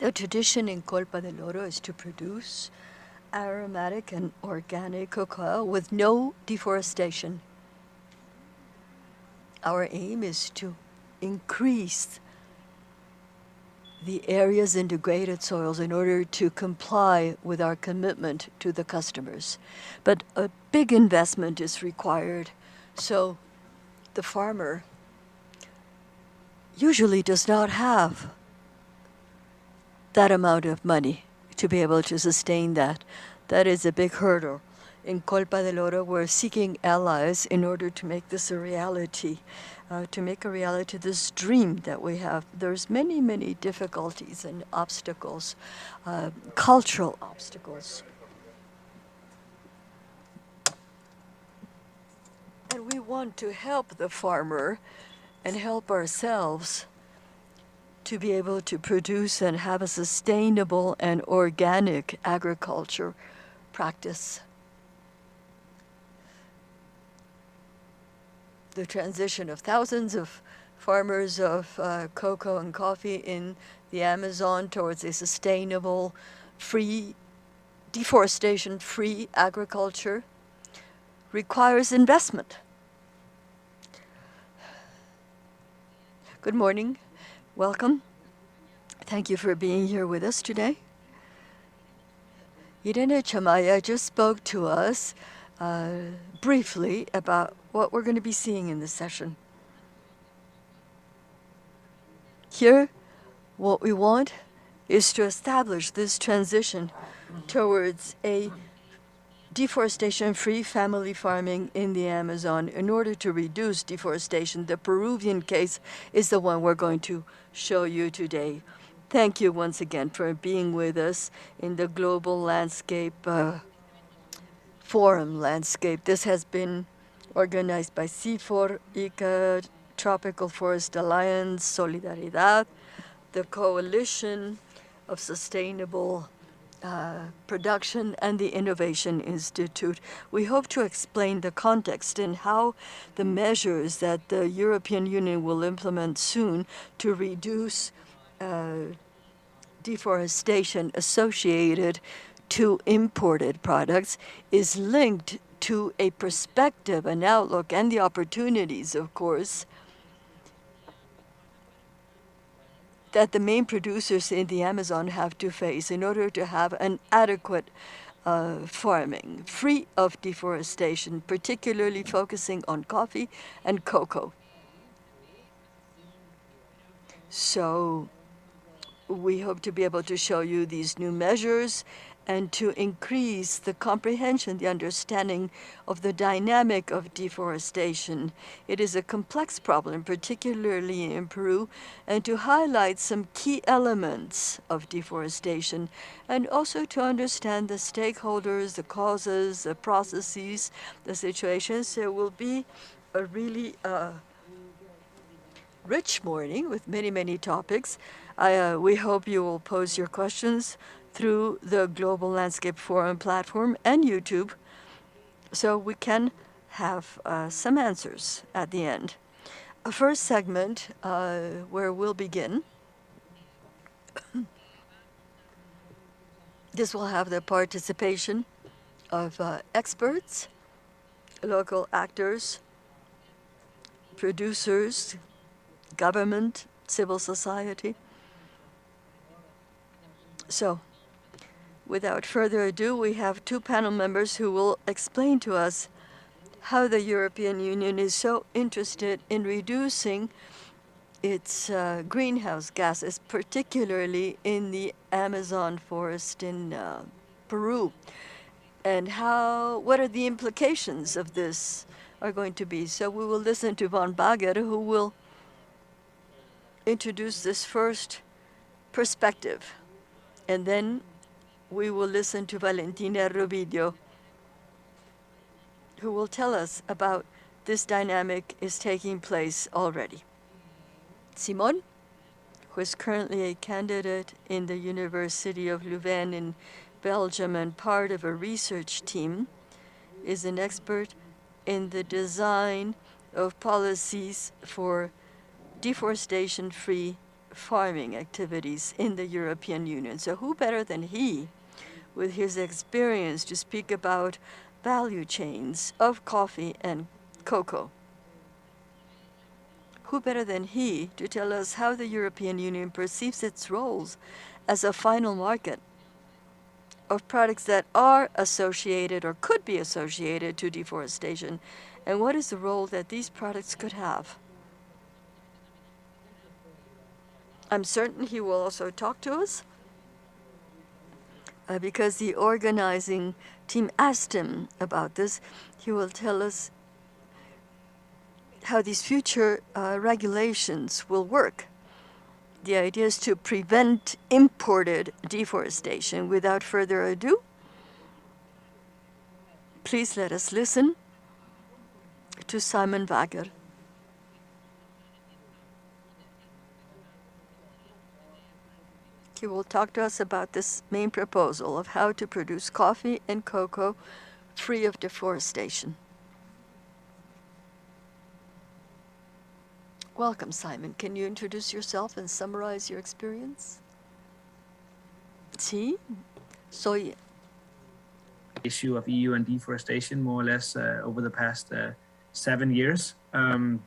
The tradition in Colpa del Oro is to produce aromatic and organic cocoa with no deforestation. Our aim is to increase the areas in degraded soils in order to comply with our commitment to the customers. But a big investment is required, so the farmer usually does not have that amount of money to be able to sustain that. That is a big hurdle. In Colpa del Oro, we're seeking allies in order to make this a reality, to make a reality this dream that we have. There's many, many difficulties and obstacles, cultural obstacles. And we want to help the farmer and help ourselves to be able to produce and have a sustainable and organic agriculture practice. The transition of thousands of farmers of cocoa and coffee in the Amazon towards a sustainable, free, deforestation-free agriculture requires investment. Good morning. Welcome. Thank you for being here with us today. Irene Chamaya just spoke to us briefly about what we're going to be seeing in this session. Here, what we want is to establish this transition towards a deforestation-free family farming in the Amazon in order to reduce deforestation. The Peruvian case is the one we're going to show you today. Thank you once again for being with us in the global landscape, forum landscape. This has been organized by CIFOR, ICA, Tropical Forest Alliance, Solidaridad, the Coalition of Sustainable Production, and the Innovation Institute. We hope to explain the context and how the measures that the European Union will implement soon to reduce deforestation associated to imported products is linked to a perspective, an outlook, and the opportunities, of course, that the main producers in the Amazon have to face in order to have an adequate farming, free of deforestation, particularly focusing on coffee and cocoa. So we hope to be able to show you these new measures and to increase the comprehension, the understanding of the dynamic of deforestation. It is a complex problem, particularly in Peru, and to highlight some key elements of deforestation, and also to understand the stakeholders, the causes, the processes, the situations. There will be a really rich morning with many, many topics. We hope you will pose your questions through the Global Landscape Forum platform and YouTube, so we can have some answers at the end. A first segment where we'll begin. This will have the participation of experts, local actors, producers, government, civil society. So, without further ado, we have two panel members who will explain to us how the European Union is so interested in reducing its greenhouse gases, particularly in the Amazon forest in Peru, and what are the implications of this are going to be. So we will listen to Von Bagger, who will introduce this first perspective, and then we will listen to Valentina Rubidio, who will tell us about this dynamic is taking place already. Simon, who is currently a candidate in the University of Louvain in Belgium and part of a research team, is an expert in the design of policies for deforestation-free farming activities in the European Union. So who better than he, with his experience, to speak about value chains of coffee and cocoa? Who better than he to tell us how the European Union perceives its roles as a final market of products that are associated or could be associated to deforestation, and what is the role that these products could have? I'm certain he will also talk to us because the organizing team asked him about this. He will tell us how these future regulations will work. The idea is to prevent imported deforestation. Without further ado, please let us listen to Simon Wager. He will talk to us about this main proposal of how to produce coffee and cocoa free of deforestation. Welcome, Simon. Can you introduce yourself and summarize your experience? Sí, soy. Issue of EU and deforestation, more or less, over the past 7 years. I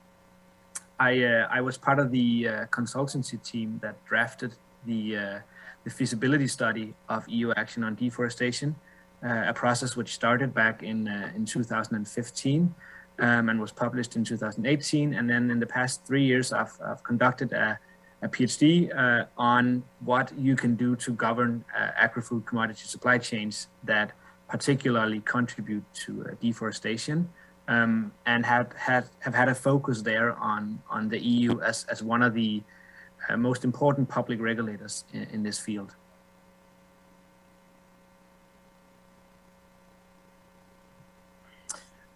was part of the consultancy team that drafted the feasibility study of EU action on deforestation, a process which started back in 2015. And was published in 2018. And then in the past 3 years, I've conducted a PhD on what you can do to govern agri-food commodity supply chains that particularly contribute to deforestation, and have had a focus there on the EU as one of the most important public regulators in this field.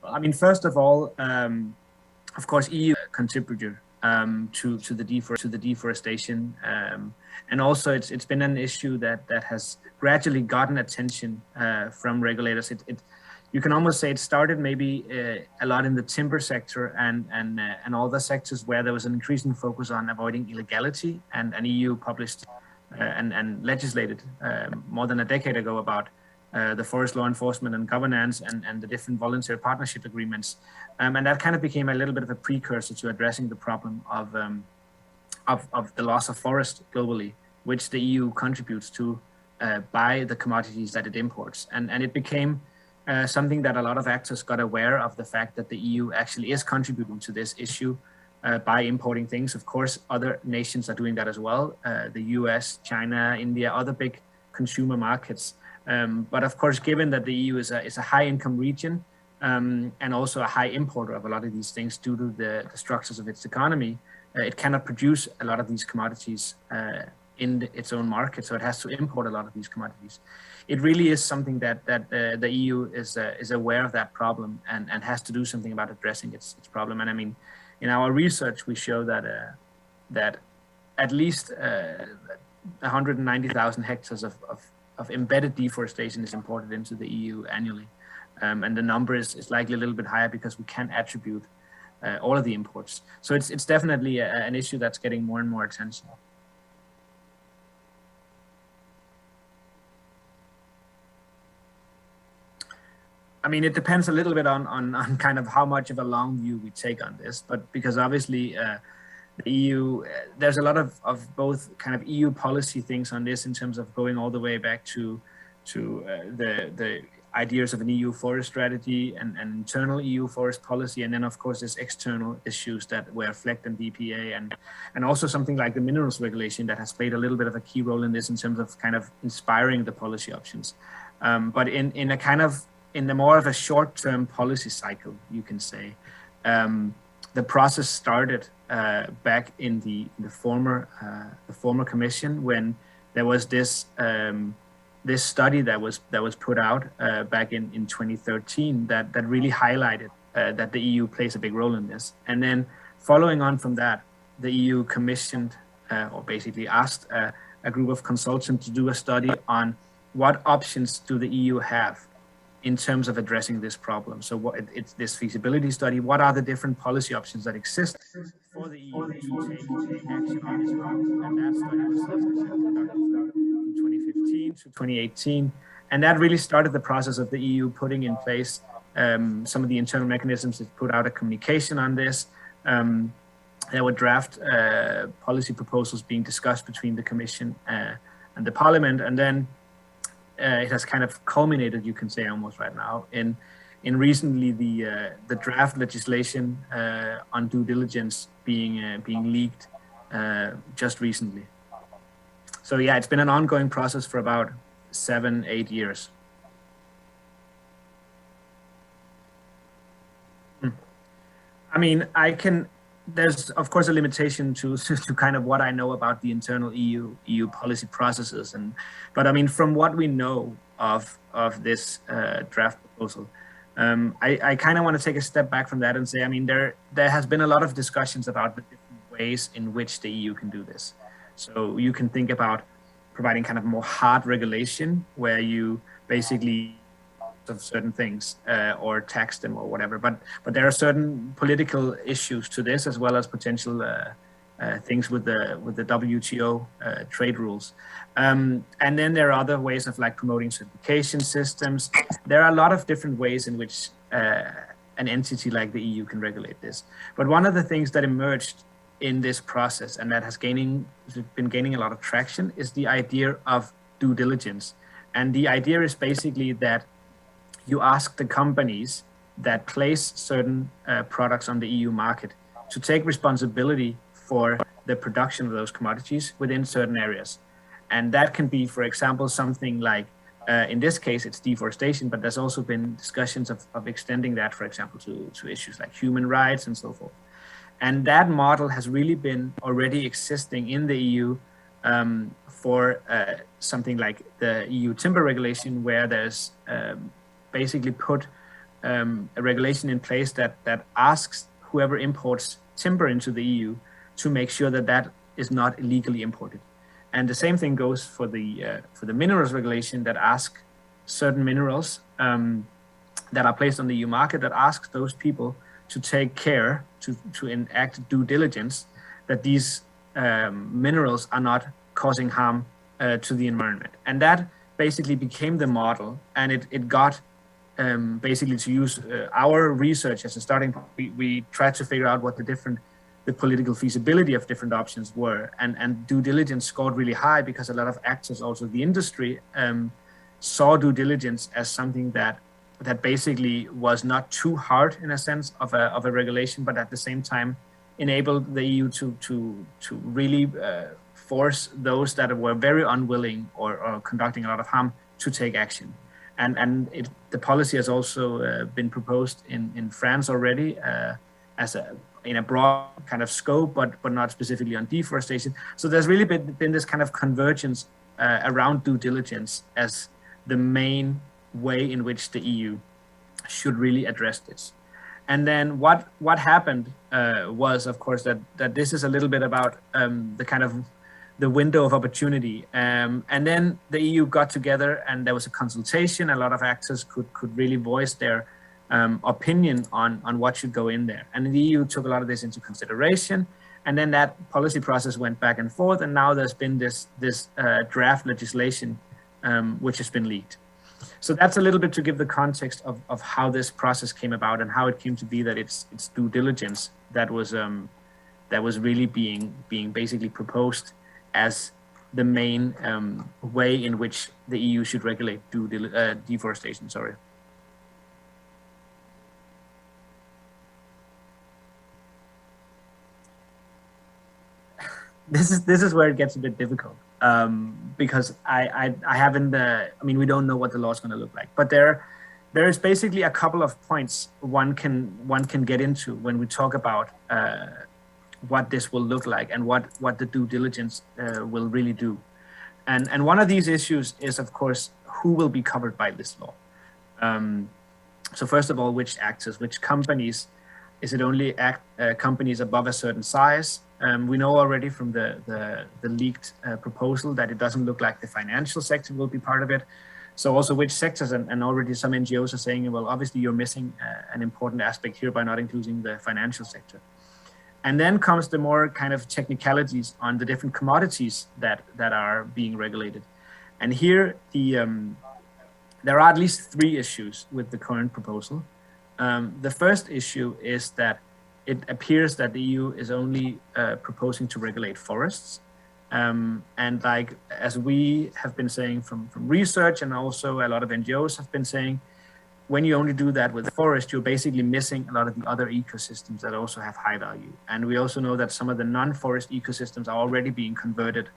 I mean, first of all, of course, EU contributor to the deforestation, and also it's been an issue that has gradually gotten attention from regulators. You can almost say it started maybe a lot in the timber sector and all the sectors where there was an increasing focus on avoiding illegality, and EU published and legislated more than a decade ago about the forest law enforcement and governance and the different voluntary partnership agreements. And that kind of became a little bit of a precursor to addressing the problem of the loss of forest globally, which the EU contributes to by the commodities that it imports. And it became something that a lot of actors got aware of, the fact that the EU actually is contributing to this issue by importing things. Of course, other nations are doing that as well. The US, China, India, other big consumer markets. But of course, given that the EU is a high income region and also a high importer of a lot of these things due to the structures of its economy, it cannot produce a lot of these commodities in its own market, so it has to import a lot of these commodities. It really is something that the EU is aware of that problem and has to do something about addressing its problem. And I mean, in our research, we show that that at least 190,000 hectares of embedded deforestation is imported into the EU annually. And the number is likely a little bit higher because we can't attribute all of the imports. So it's definitely an issue that's getting more and more attention. I mean, it depends a little bit on kind of how much of a long view we take on this, but because obviously the EU, there's a lot of both kind of EU policy things on this in terms of going all the way back to the ideas of an EU forest strategy and internal EU forest policy, and then of course there's external issues that were FLEGT and DPA, and also something like the minerals regulation that has played a little bit of a key role in this in terms of kind of inspiring the policy options. But in the more of a short-term policy cycle, you can say, the process started back in the former commission, when there was this this study that was put out back in 2013 that really highlighted that the EU plays a big role in this. And then following on from that, the EU commissioned or basically asked a group of consultants to do a study on what options do the EU have in terms of addressing this problem. So it's this feasibility study. What are the different policy options that exist for the EU to take action on this problem? And that study was, as I said, conducted from 2015 to 2018. And that really started the process of the EU putting in place some of the internal mechanisms. It put out a communication on this. There were draft policy proposals being discussed between the Commission and the Parliament. And then it has kind of culminated, you can say, almost right now in recently the draft legislation on due diligence being leaked just recently. So yeah, it's been an ongoing process for about 7-8 years. I mean, there's of course a limitation to kind of what I know about the internal EU policy processes, but I mean, from what we know of this draft proposal, I kind of want to take a step back from that and say, I mean, there has been a lot of discussions about the different ways in which the EU can do this. So you can think about providing kind of more hard regulation, where you basically of certain things or tax them or whatever, but there are certain political issues to this, as well as potential things with the WTO trade rules, and then there are other ways of like promoting certification systems. There are a lot of different ways in which an entity like the EU can regulate this. But one of the things that emerged in this process, and that has been gaining a lot of traction, is the idea of due diligence. And the idea is basically that you ask the companies that place certain products on the EU market to take responsibility for the production of those commodities within certain areas. And that can be, for example, something like, in this case, it's deforestation, but there's also been discussions of extending that, for example, to issues like human rights and so forth. And that model has really been already existing in the EU for something like the EU timber regulation, where there's basically put a regulation in place that asks whoever imports timber into the EU to make sure that that is not illegally imported. And the same thing goes for the minerals regulation, that asks certain minerals that are placed on the EU market, that asks those people to take care to enact due diligence that these minerals are not causing harm to the environment. And that basically became the model, and it got basically, to use our research as a starting point, we tried to figure out what the political feasibility of different options were, and due diligence scored really high, because a lot of actors, also the industry, saw due diligence as something that basically was not too hard in a sense of a regulation, but at the same time enabled the EU to really force those that were very unwilling or conducting a lot of harm to take action. And the policy has also been proposed in France already in a broad kind of scope, but not specifically on deforestation. So there's really been this kind of convergence around due diligence as the main way in which the EU should really address this. And then what happened was, of course, that this is a little bit about the kind of the window of opportunity. And then the EU got together, and there was a consultation. A lot of actors could really voice their opinion on what should go in there. And the EU took a lot of this into consideration. And then that policy process went back and forth. And now there's been this draft legislation, which has been leaked. So that's a little bit to give the context of how this process came about and how it came to be that it's due diligence that was really being basically proposed as the main way in which the EU should regulate deforestation. Sorry. This is where it gets a bit difficult, because I haven't. I mean, we don't know what the law is going to look like, but there is basically a couple of points one can get into when we talk about what this will look like and what the due diligence will really do. And one of these issues is, of course, who will be covered by this law. So first of all, which actors, which companies? Is it only companies above a certain size? We know already from the leaked proposal that it doesn't look like the financial sector will be part of it. So also which sectors, and already some NGOs are saying, well, obviously you're missing an important aspect here by not including the financial sector. And then comes the more kind of technicalities on the different commodities that are being regulated. And here there are at least 3 issues with the current proposal. The first issue is that it appears that the EU is only proposing to regulate forests. And like, as we have been saying from research, and also a lot of NGOs have been saying, when you only do that with the forest, you're basically missing a lot of the other ecosystems that also have high value. And we also know that some of the non-forest ecosystems are already being converted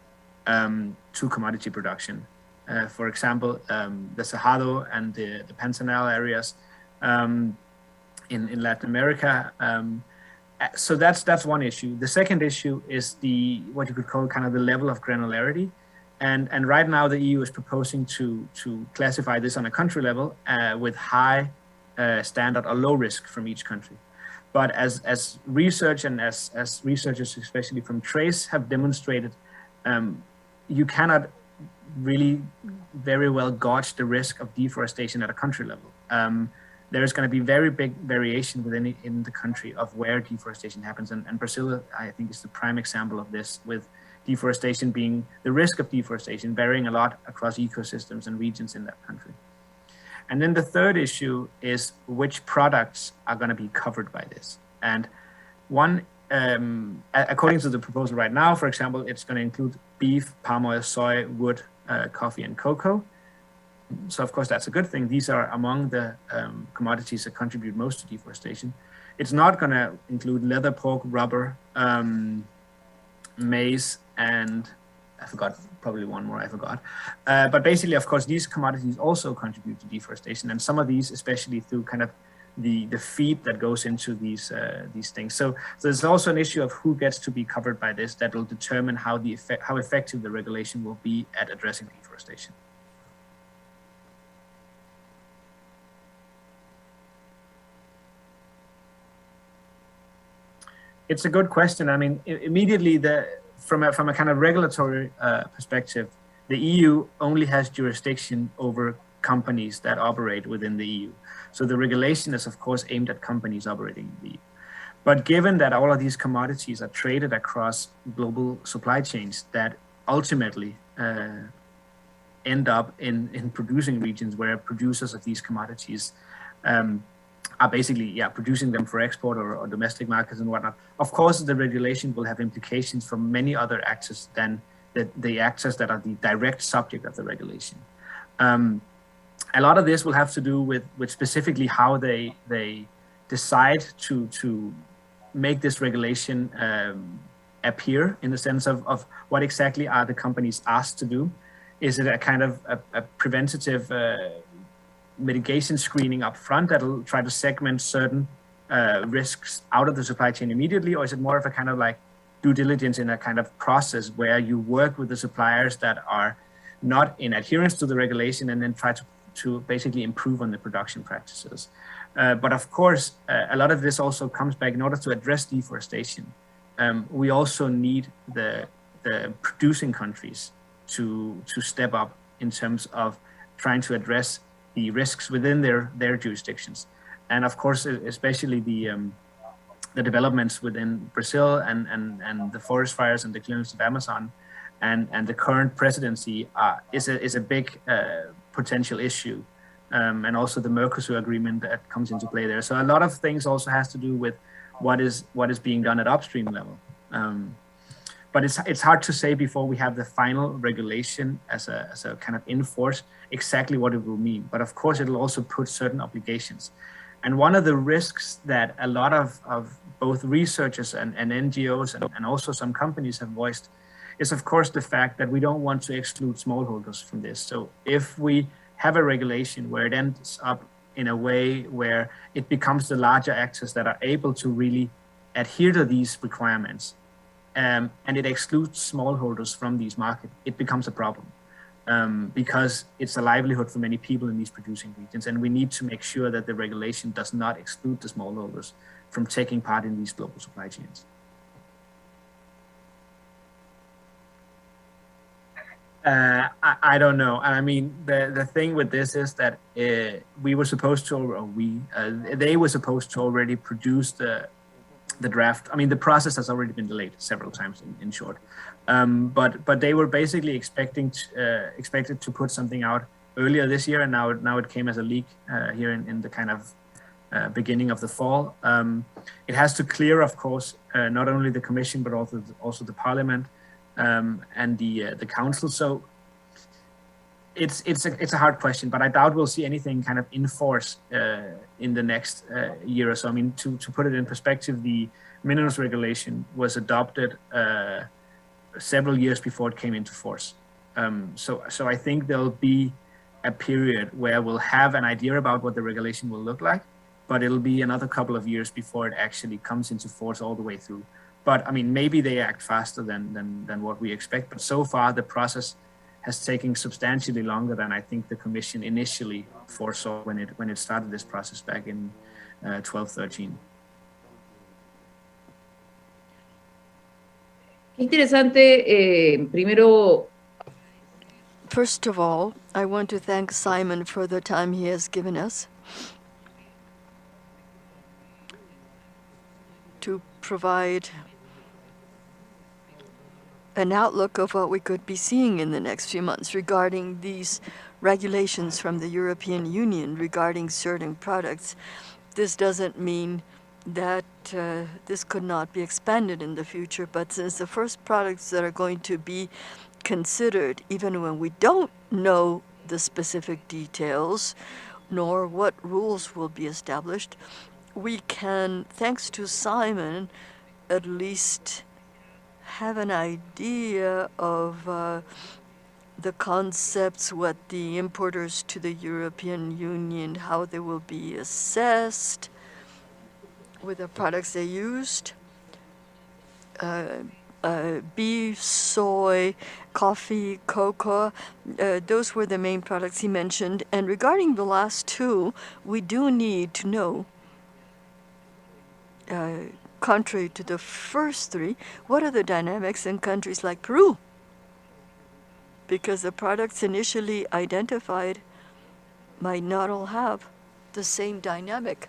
to commodity production. For example, the Cerrado and the Pantanal areas in Latin America. So that's one issue. The second issue is what you could call kind of the level of granularity. And right now the EU is proposing to classify this on a country level with high standard or low risk from each country. But as research and as researchers, especially from Trace, have demonstrated, you cannot really very well gauge the risk of deforestation at a country level. There's going to be very big variation in the country of where deforestation happens. And Brazil, I think, is the prime example of this, with deforestation being the risk of deforestation varying a lot across ecosystems and regions in that country. And then the third issue is which products are going to be covered by this. And one, according to the proposal right now, for example, it's going to include beef, palm oil, soy, wood, coffee, and cocoa. So of course that's a good thing. These are among the commodities that contribute most to deforestation. It's not going to include leather, pork, rubber, maize, and I forgot, probably one more I forgot. But basically, of course, these commodities also contribute to deforestation, and some of these, especially through kind of the feed that goes into these things. So there's also an issue of who gets to be covered by this that will determine how effective the regulation will be at addressing deforestation. It's a good question. I mean, immediately, from a kind of regulatory perspective, the EU only has jurisdiction over companies that operate within the EU. So the regulation is, of course, aimed at companies operating in the EU. But given that all of these commodities are traded across global supply chains that ultimately end up in producing regions where producers of these commodities are basically producing them for export or domestic markets and whatnot. Of course, the regulation will have implications for many other actors than the actors that are the direct subject of the regulation. A lot of this will have to do with specifically how they decide to make this regulation appear, in the sense of what exactly are the companies asked to do. Is it a kind of a preventative mitigation screening up front that'll try to segment certain risks out of the supply chain immediately, or is it more of a kind of like due diligence in a kind of process where you work with the suppliers that are not in adherence to the regulation and then try to basically improve on the production practices? But of course, a lot of this also comes back in order to address deforestation. We also need the producing countries to step up in terms of trying to address the risks within their jurisdictions. And of course, especially the developments within Brazil and the forest fires and the clearance of Amazon and the current presidency is a big potential issue. And also the Mercosur agreement that comes into play there. So a lot of things also has to do with what is being done at upstream level. But it's hard to say before we have the final regulation as a kind of in force exactly what it will mean. But of course, it'll also put certain obligations. And one of the risks that a lot of both researchers and NGOs and also some companies have voiced is, of course, the fact that we don't want to exclude smallholders from this. So if we have a regulation where it ends up in a way where it becomes the larger actors that are able to really adhere to these requirements, and it excludes smallholders from these markets, it becomes a problem. Because it's a livelihood for many people in these producing regions, and we need to make sure that the regulation does not exclude the smallholders from taking part in these global supply chains. I don't know. I mean, the thing with this is that we were supposed to, or they were supposed to already produce the draft. I mean, the process has already been delayed several times, in short. But they were basically expected to put something out earlier this year, and now it came as a leak here in the kind of beginning of the fall. It has to clear, of course, not only the Commission but also the Parliament and the Council. So it's a hard question, but I doubt we'll see anything kind of in force in the next year or so. I mean, to put it in perspective, the minerals regulation was adopted several years before it came into force. So I think there'll be a period where we'll have an idea about what the regulation will look like, but it'll be another couple of years before it actually comes into force all the way through. But I mean, maybe they act faster than what we expect. But so far, the process has taken substantially longer than I think the Commission initially foresaw when it started this process back in 12-13. Interesante. Primero, first of all, I want to thank Simon for the time he has given us to provide an outlook of what we could be seeing in the next few months regarding these regulations from the European Union regarding certain products. This doesn't mean that this could not be expanded in the future, but since the first products that are going to be considered, even when we don't know the specific details nor what rules will be established, we can, thanks to Simon, at least have an idea of the concepts, what the importers to the European Union, how they will be assessed with the products they used. Beef, soy, coffee, cocoa, those were the main products he mentioned. And regarding the last two, we do need to know, contrary to the first three, what are the dynamics in countries like Peru? Because the products initially identified might not all have the same dynamic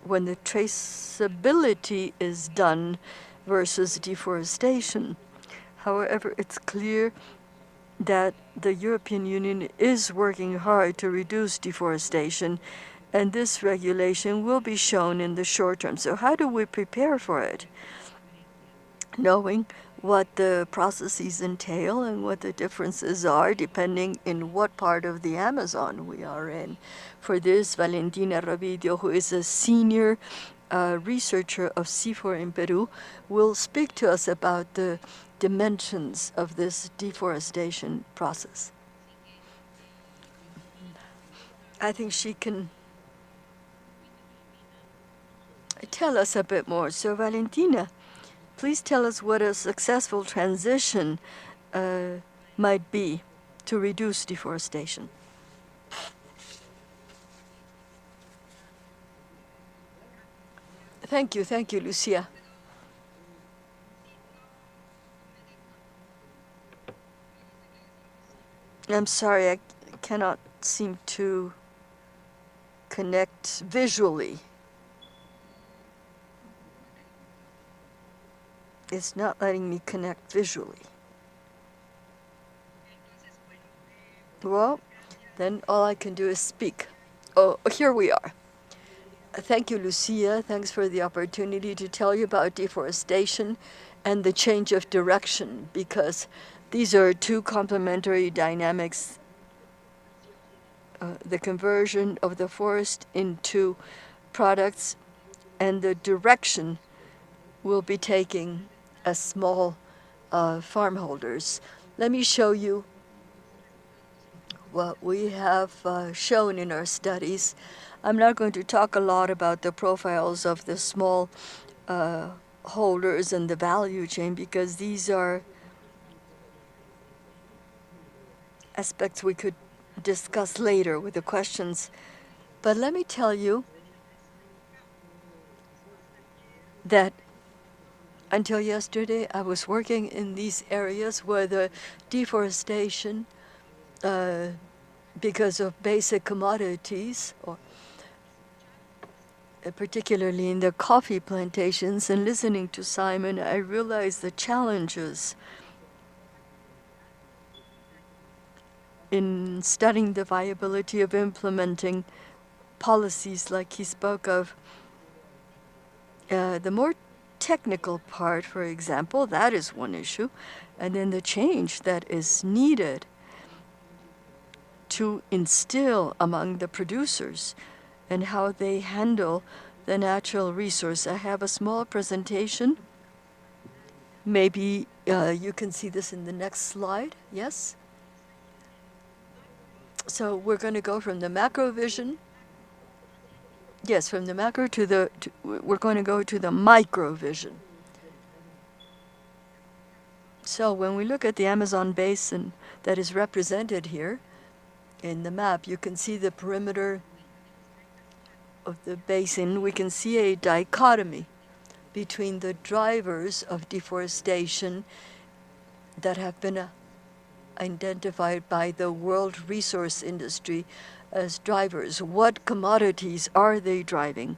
when the traceability is done versus deforestation. However, it's clear that the European Union is working hard to reduce deforestation, and this regulation will be shown in the short term. So how do we prepare for it? Knowing what the processes entail and what the differences are depending in what part of the Amazon we are in. For this, Valentina Ravidio, who is a senior researcher of CIFOR in Peru, will speak to us about the dimensions of this deforestation process. I think she can tell us a bit more. So Valentina, please tell us what a successful transition might be to reduce deforestation. Thank you, Lucia. I'm sorry, I cannot seem to connect visually. It's not letting me connect visually. Well, then all I can do is speak. Oh, here we are. Thank you, Lucia. Thanks for the opportunity to tell you about deforestation and the change of direction, because these are two complementary dynamics. The conversion of the forest into products and the direction we'll be taking as small farm holders. Let me show you what we have shown in our studies. I'm not going to talk a lot about the profiles of the small holders and the value chain, because these are aspects we could discuss later with the questions. But let me tell you that until yesterday, I was working in these areas where the deforestation, because of basic commodities, or particularly in the coffee plantations, and listening to Simon, I realized the challenges in studying the viability of implementing policies like he spoke of. The more technical part, for example, that is one issue, and then the change that is needed to instill among the producers and how they handle the natural resource. I have a small presentation. Maybe you can see this in the next slide. Yes? So we're going to go from the macro vision. Yes, from the macro we're going to go to the micro vision. So when we look at the Amazon basin that is represented here in the map, you can see the perimeter of the basin. We can see a dichotomy between the drivers of deforestation that have been identified by the world resource industry as drivers. What commodities are they driving?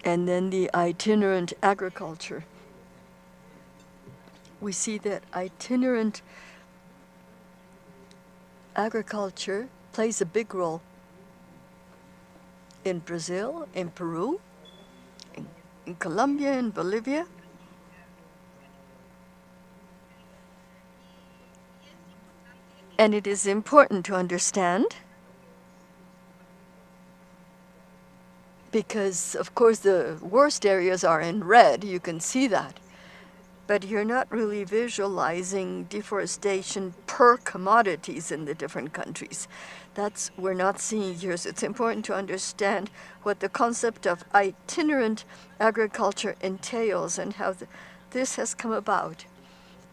And then the itinerant agriculture. We see that itinerant agriculture plays a big role in Brazil, in Peru, in Colombia, in Bolivia. And it is important to understand, because of course the worst areas are in red, you can see that. But you're not really visualizing deforestation per commodities in the different countries. That's we're not seeing here. So it's important to understand what the concept of itinerant agriculture entails and how this has come about.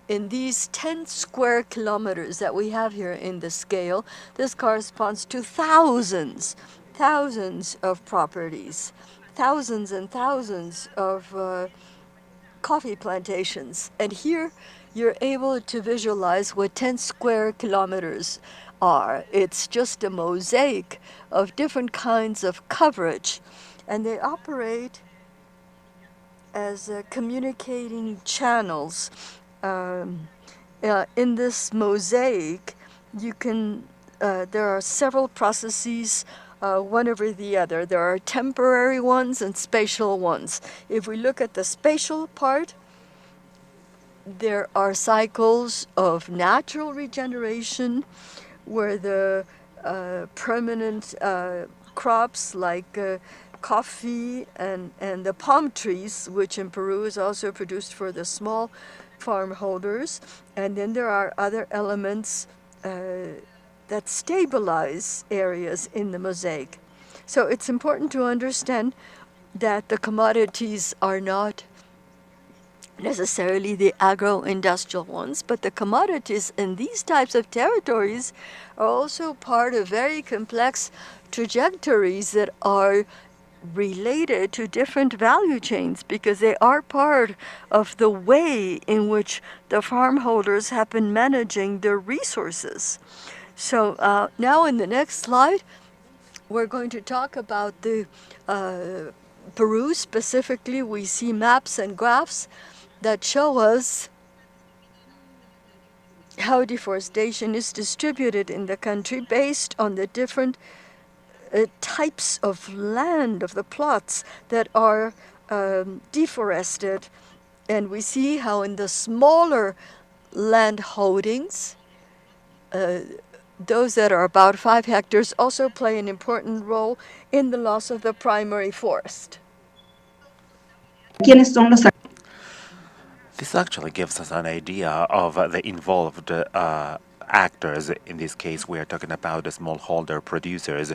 In these 10 square kilometers that we have here in the scale, this corresponds to thousands of properties, thousands and thousands of coffee plantations. And here you're able to visualize what 10 square kilometers are. It's just a mosaic of different kinds of coverage, and they operate as communicating channels. In this mosaic, you can there are several processes, one over the other. There are temporary ones and spatial ones. If we look at the spatial part, there are cycles of natural regeneration where the permanent crops like coffee and the palm trees, which in Peru is also produced for the small farm holders. And then there are other elements that stabilize areas in the mosaic. So it's important to understand that the commodities are not necessarily the agro-industrial ones, but the commodities in these types of territories are also part of very complex trajectories that are related to different value chains, because they are part of the way in which the farm holders have been managing their resources. So now in the next slide, we're going to talk about the Peru specifically. We see maps and graphs that show us how deforestation is distributed in the country based on the different types of land, of the plots that are deforested. And we see how in the smaller land holdings, those that are about 5 hectares also play an important role in the loss of the primary forest. This actually gives us an idea of the involved actors. In this case, we are talking about the smallholder producers.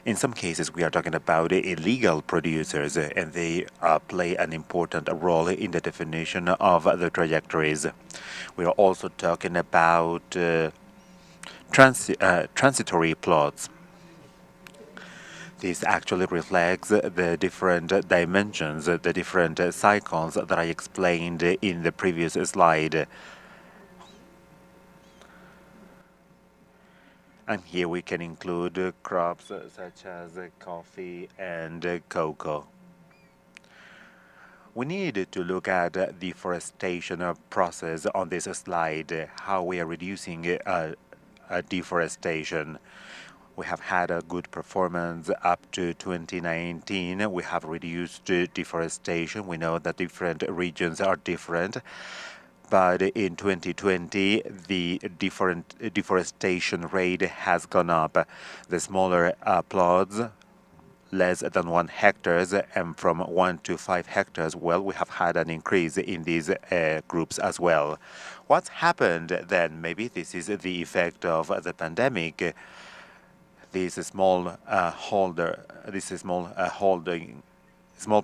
In some cases, we are talking about illegal producers, and they play an important role in the definition of the trajectories. We are also talking about transitory plots. This actually reflects the different dimensions, the different cycles that I explained in the previous slide. And here we can include crops such as coffee and cocoa. We need to look at the deforestation process on this slide, how we are reducing deforestation. We have had a good performance up to 2019. We have reduced deforestation. We know that different regions are different. But in 2020, the deforestation rate has gone up. The smaller plots, less than 1 hectares, and from 1 to 5 hectares, well, we have had an increase in these groups as well. What's happened then? Maybe this is the effect of the pandemic. Small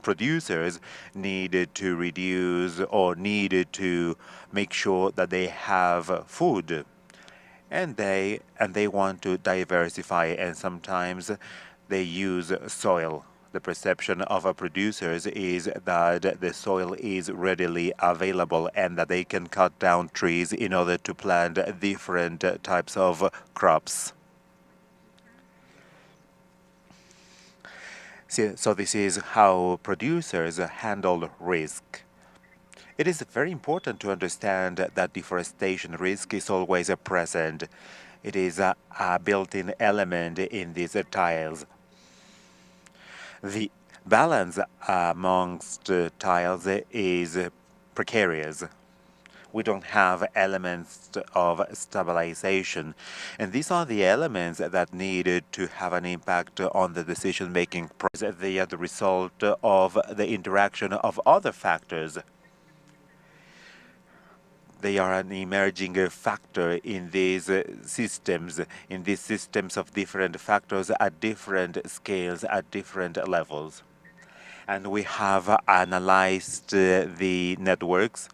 producers needed to reduce or needed to make sure that they have food, and they want to diversify, and sometimes they use soil. The perception of producers is that the soil is readily available and that they can cut down trees in order to plant different types of crops. So this is how producers handle risk. It is very important to understand that deforestation risk is always present. It is a built-in element in these tiles. The balance amongst tiles is precarious. We don't have elements of stabilization. And these are the elements that needed to have an impact on the decision-making process. They are the result of the interaction of other factors. They are an emerging factor in these systems of different factors at different scales, at different levels. And we have analyzed the networks.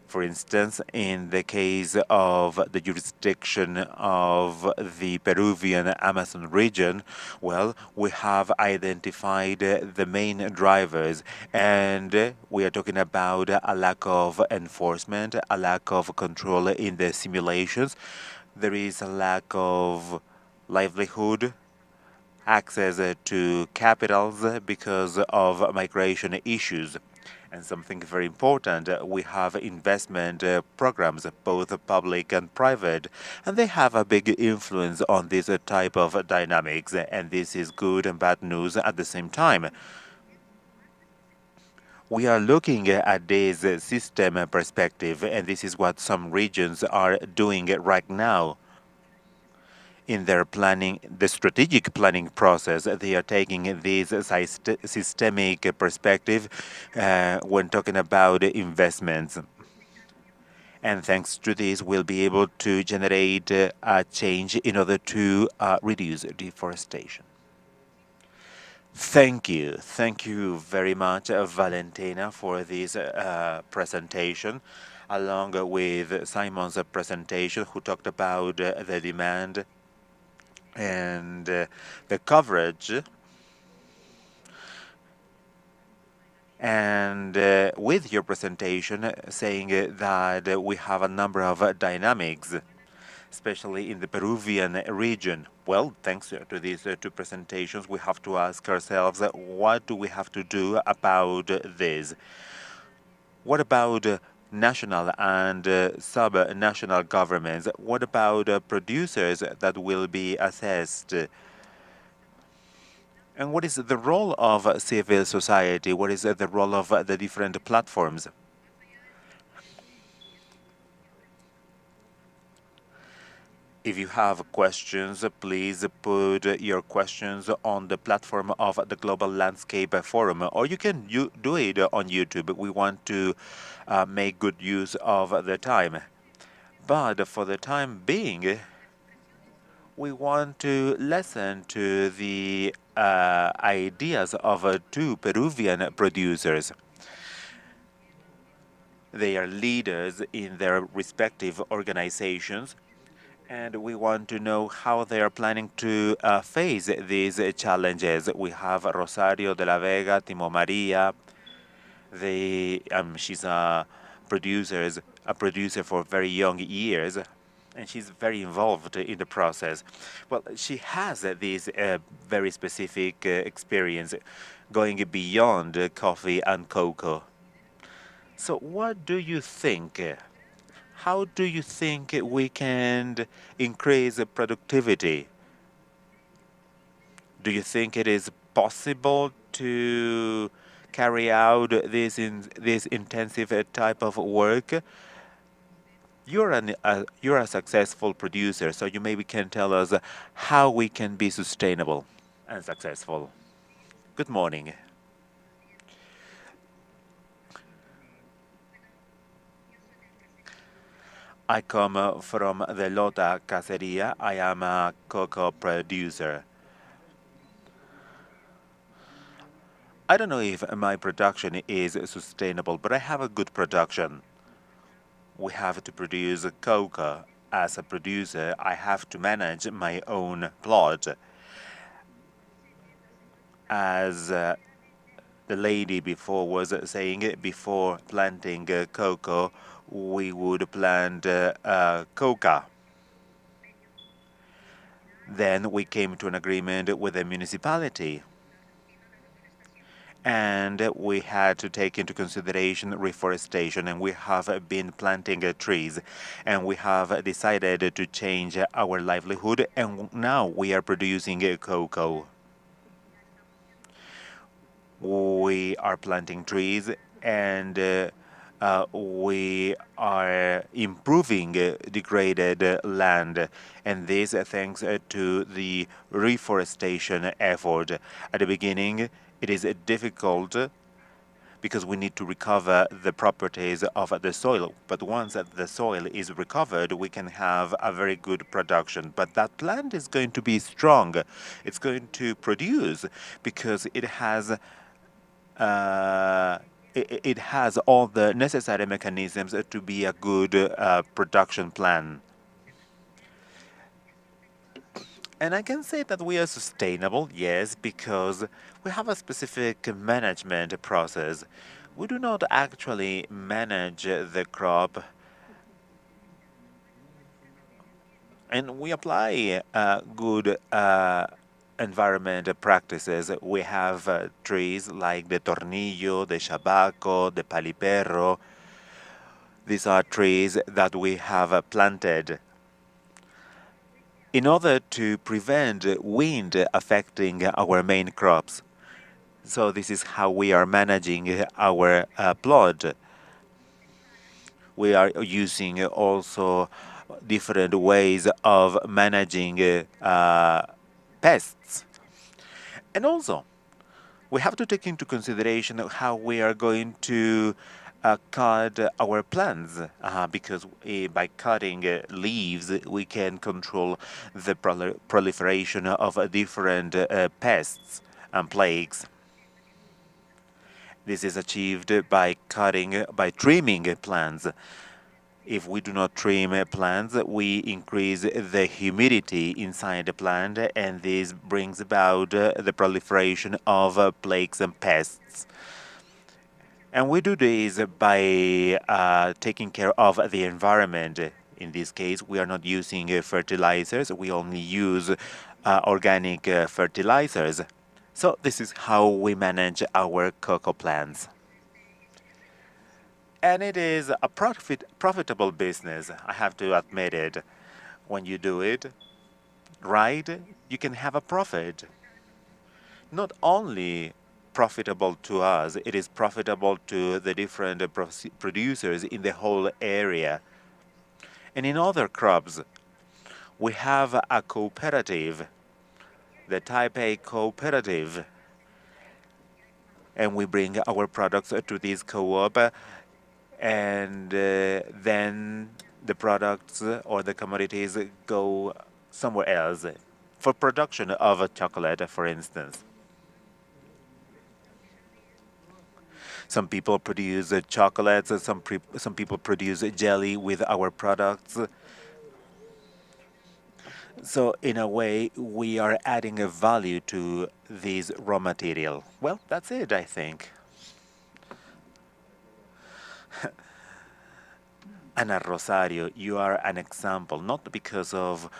For instance, in the case of the jurisdiction of the Peruvian Amazon region, well, we have identified the main drivers, and we are talking about a lack of enforcement, a lack of control in the simulations. There is a lack of livelihood, access to capitals because of migration issues. And something very important, we have investment programs, both public and private, and they have a big influence on this type of dynamics, and this is good and bad news at the same time. We are looking at this system perspective, and this is what some regions are doing right now. In their planning, the strategic planning process, they are taking this systemic perspective when talking about investments. And thanks to this, we'll be able to generate a change in order to reduce deforestation. Thank you. Thank you very much, Valentina, for this presentation, along with Simon's presentation, who talked about the demand and the coverage, and with your presentation saying that we have a number of dynamics, especially in the Peruvian region. Well, thanks to these two presentations, we have to ask ourselves, what do we have to do about this? What about national and sub-national governments? What about producers that will be assessed? And what is the role of civil society? What is the role of the different platforms? If you have questions, please put your questions on the platform of the Global Landscape Forum, or you can do it on YouTube. We want to make good use of the time. But for the time being, we want to listen to the ideas of two Peruvian producers. They are leaders in their respective organizations, and we want to know how they are planning to face these challenges. We have Rosario de la Vega, Timo Maria. She's a producer for very young years, and she's very involved in the process. Well, she has this very specific experience going beyond coffee and cocoa. So what do you think? How do you think we can increase productivity? Do you think it is possible to carry out this intensive type of work? You're a successful producer, so you maybe can tell us how we can be sustainable and successful. Good morning. I come from the Lota Caceria. I am a cocoa producer. I don't know if my production is sustainable, but I have a good production. We have to produce cocoa. As a producer, I have to manage my own plot. As the lady before was saying, before planting cocoa, we would plant coca. Then we came to an agreement with the municipality, and we had to take into consideration reforestation, and we have been planting trees, and we have decided to change our livelihood, and now we are producing cocoa. We are planting trees, and we are improving degraded land, and this thanks to the reforestation effort. At the beginning, it is difficult because we need to recover the properties of the soil. But once the soil is recovered, we can have a very good production. But that plant is going to be strong. It's going to produce because it has all the necessary mechanisms to be a good production plan. And I can say that we are sustainable, yes, because we have a specific management process. We do not actually manage the crop, and we apply good environment practices. We have trees like the tornillo, the chabaco, the paliperro. These are trees that we have planted in order to prevent wind affecting our main crops. So this is how we are managing our plot. We are using also different ways of managing pests. And also, we have to take into consideration how we are going to cut our plants, because by cutting leaves, we can control the proliferation of different pests and plagues. This is achieved by trimming plants. If we do not trim plants, we increase the humidity inside the plant, and this brings about the proliferation of plagues and pests. And we do this by taking care of the environment. In this case, we are not using fertilizers. We only use organic fertilizers. So this is how we manage our cocoa plants. And it is a profitable business, I have to admit it. When you do it right, you can have a profit. Not only profitable to us, it is profitable to the different producers in the whole area. And in other crops, we have a cooperative, the Type A cooperative, and we bring our products to this co-op, and then the products or the commodities go somewhere else for production of chocolate, for instance. Some people produce chocolates, some people produce jelly with our products. So in a way, we are adding a value to this raw material. Well, that's it, I think. Ana Rosario, you are an example, not because of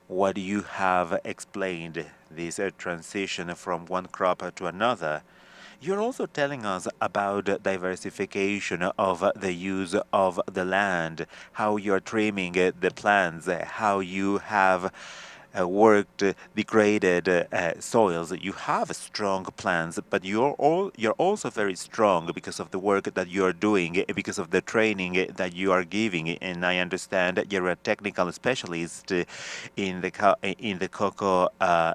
what you have explained, this transition from one crop to another. You're also telling us about diversification of the use of the land, how you're trimming the plants, how you have worked degraded soils. You have strong plants, but you're also very strong because of the work that you're doing, because of the training that you are giving. And I understand you're a technical specialist in the cocoa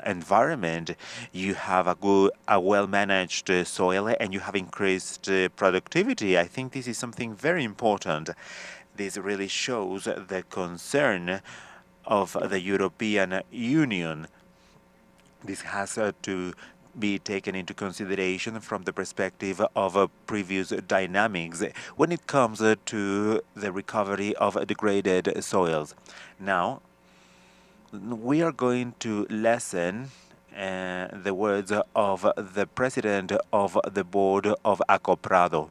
environment. You have a well-managed soil, and you have increased productivity. I think this is something very important. This really shows the concern of the European Union. This has to be taken into consideration from the perspective of previous dynamics when it comes to the recovery of degraded soils. Now, we are going to listen the words of the president of the board of Acoprado.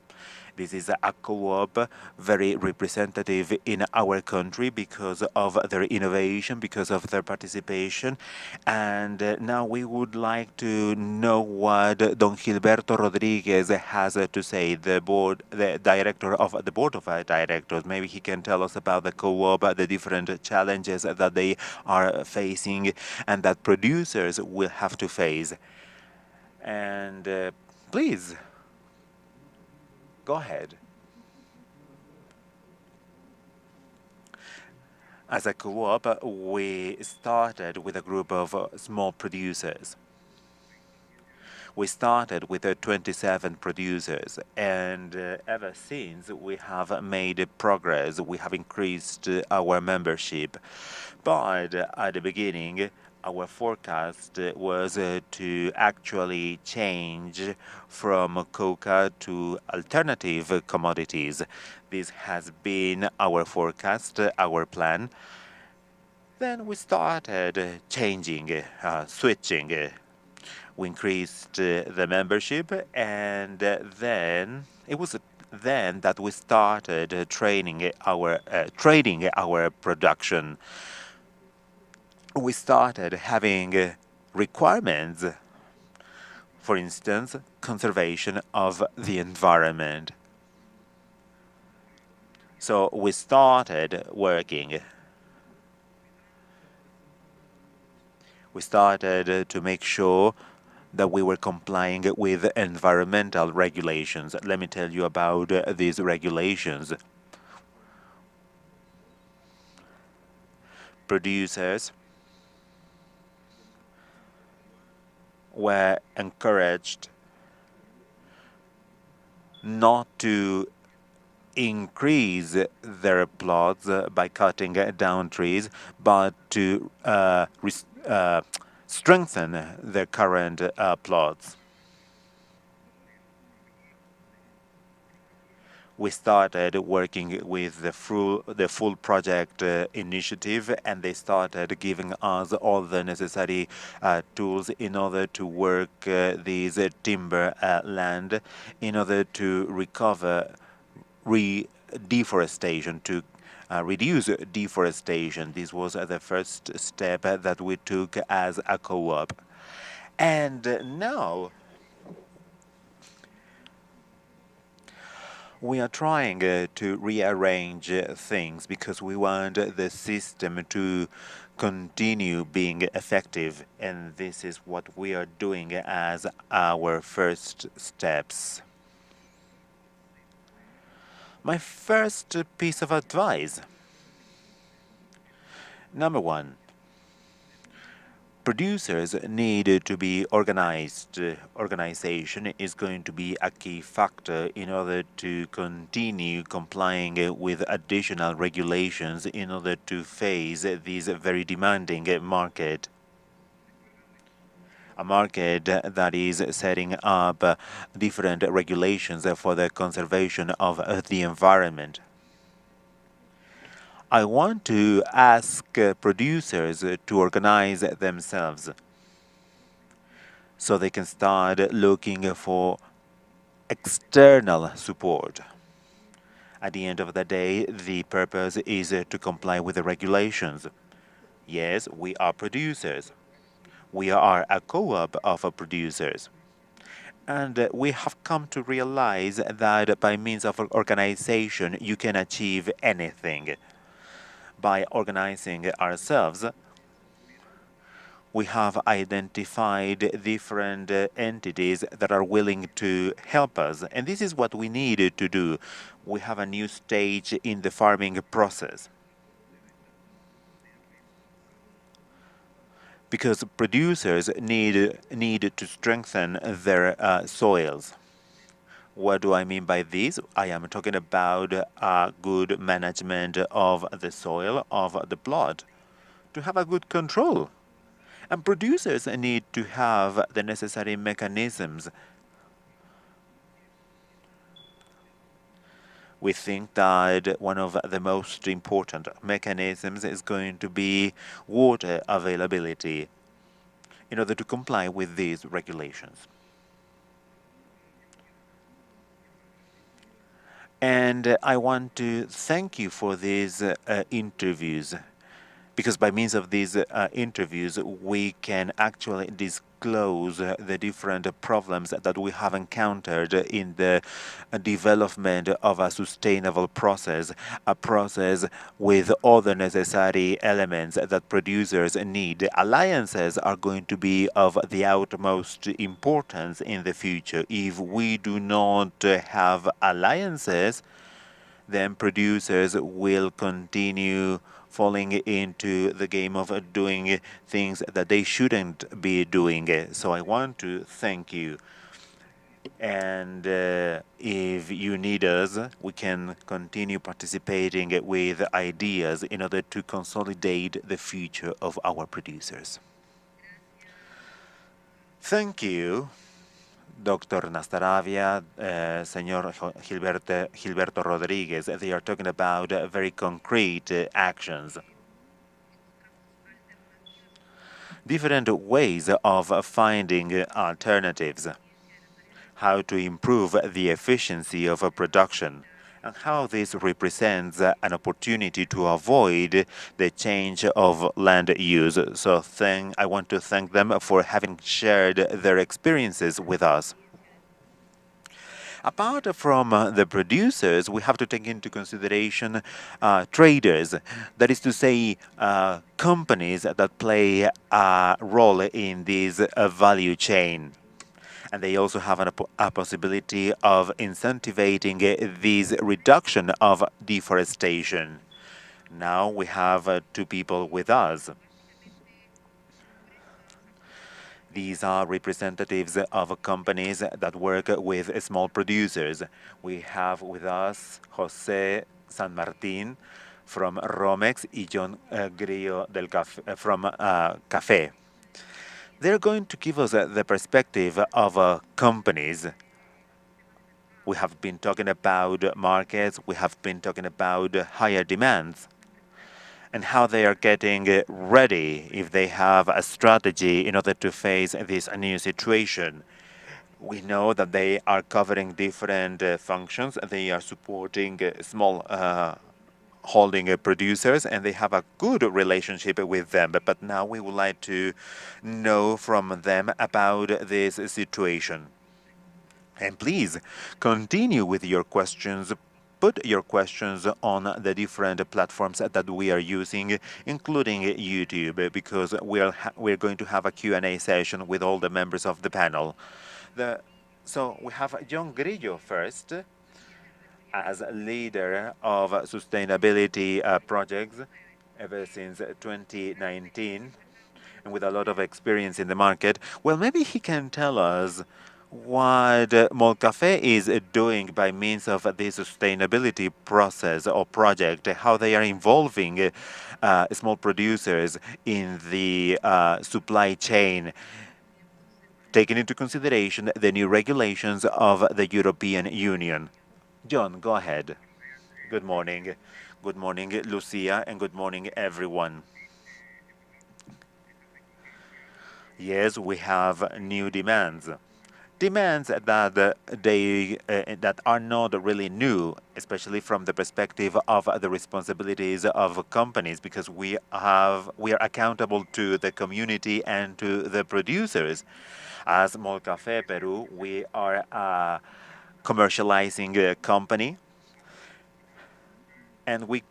This is a co-op very representative in our country because of their innovation, because of their participation. And now we would like to know what Don Gilberto Rodriguez has to say, the director of the board of directors. Maybe he can tell us about the co-op, the different challenges that they are facing and that producers will have to face. And please, go ahead. As a co-op, we started with a group of small producers. We started with 27 producers, and ever since we have made progress. We have increased our membership. But at the beginning, our forecast was to actually change from coca to alternative commodities. This has been our forecast, our plan. Then we started changing, switching. We increased the membership, and then it was then that we started trading our production. We started having requirements, for instance, conservation of the environment. So we started working. We started to make sure that we were complying with environmental regulations. Let me tell you about these regulations. Producers were encouraged not to increase their plots by cutting down trees, but to strengthen their current plots. We started working with the full project initiative, and they started giving us all the necessary tools in order to work this timber land, in order to recover deforestation, to reduce deforestation. This was the first step that we took as a co-op. And now we are trying to rearrange things because we want the system to continue being effective, and this is what we are doing as our first steps. My first piece of advice. Number one, Producers need to be organized. Organization is going to be a key factor in order to continue complying with additional regulations in order to face this very demanding market. A market that is setting up different regulations for the conservation of the environment. I want to ask producers to organize themselves so they can start looking for external support. At the end of the day, the purpose is to comply with the regulations. Yes, we are producers. We are a co-op of producers. And we have come to realize that by means of organization, you can achieve anything. By organizing ourselves, we have identified different entities that are willing to help us. And this is what we need to do. We have a new stage in the farming process. Because producers need to strengthen their soils. What do I mean by this? I am talking about good management of the soil, of the plot, to have a good control. And producers need to have the necessary mechanisms. We think that one of the most important mechanisms is going to be water availability in order to comply with these regulations. And I want to thank you for these interviews, because by means of these interviews, we can actually disclose the different problems that we have encountered in the development of a sustainable process, a process with all the necessary elements that producers need. Alliances are going to be of the utmost importance in the future. If we do not have alliances, then producers will continue falling into the game of doing things that they shouldn't be doing. So I want to thank you. And if you need us, we can continue participating with ideas in order to consolidate the future of our producers. Thank you, Dr. Nastaravia, Señor Gilberto Rodriguez. They are talking about very concrete actions. Different ways of finding alternatives, how to improve the efficiency of a production, and how this represents an opportunity to avoid the change of land use. So I want to thank them for having shared their experiences with us. Apart from the producers, we have to take into consideration traders, that is to say, companies that play a role in this value chain. And they also have a possibility of incentivizing this reduction of deforestation. Now we have two people with us. These are representatives of companies that work with small producers. We have with us José San Martín from Romex y John Grillo from Café. They're going to give us the perspective of companies. We have been talking about markets, we have been talking about higher demands, and how they are getting ready if they have a strategy in order to face this new situation. We know that they are covering different functions. They are supporting small holding producers, and they have a good relationship with them. But now we would like to know from them about this situation. And please continue with your questions. Put your questions on the different platforms that we are using, including YouTube, because we're going to have a Q&A session with all the members of the panel. So we have John Grillo first, as leader of sustainability projects ever since 2019. and with a lot of experience in the market. Well, maybe he can tell us what Molcafé is doing by means of this sustainability process or project, how they are involving small producers in the supply chain, taking into consideration the new regulations of the European Union. John, go ahead. Good morning. Good morning, Lucia, and good morning, everyone. Yes, we have new demands. Demands that that are not really new, especially from the perspective of the responsibilities of companies, because we are accountable to the community and to the producers. As Molcafé Peru, we are a commercializing company, and we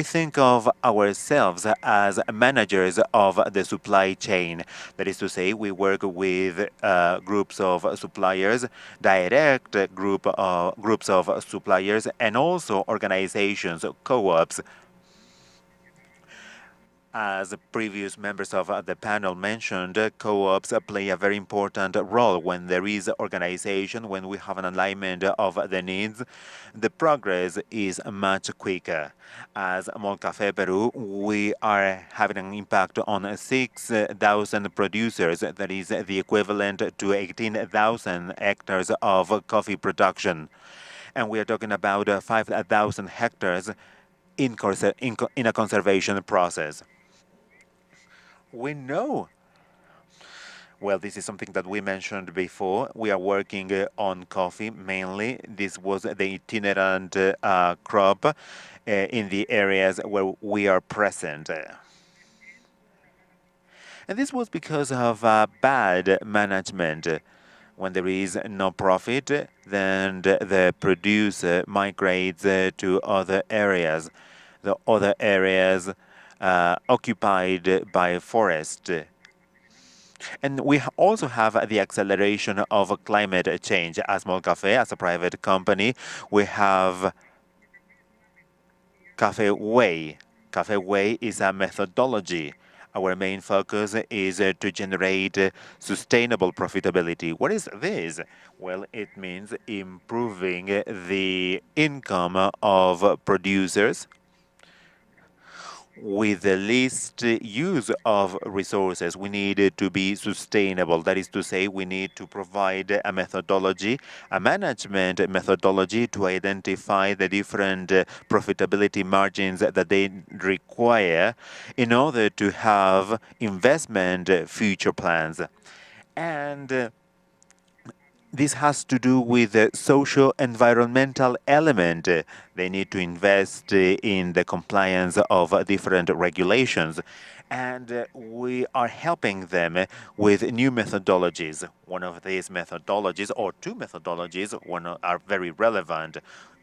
think of ourselves as managers of the supply chain. That is to say, we work with groups of suppliers, groups of suppliers, and also organizations, co-ops. As previous members of the panel mentioned, co-ops play a very important role. When there is organization, when we have an alignment of the needs, the progress is much quicker. As Molcafé Peru, we are having an impact on 6,000 producers, that is the equivalent to 18,000 hectares of coffee production. And we are talking about 5,000 hectares in a conservation process. We know. Well, this is something that we mentioned before. We are working on coffee mainly. This was the itinerant crop in the areas where we are present. And this was because of bad management. When there is no profit, then the producer migrates to other areas, the other areas occupied by forest. And we also have the acceleration of climate change. As Molcafé, as a private company, we have Café Way. Café Way is a methodology. Our main focus is to generate sustainable profitability. What is this? Well, it means improving the income of producers with the least use of resources. We need to be sustainable. That is to say, we need to provide a methodology, a management methodology to identify the different profitability margins that they require in order to have investment future plans. And this has to do with the socio-environmental element. They need to invest in the compliance of different regulations. And we are helping them with new methodologies. One of these methodologies, or two methodologies, are very relevant.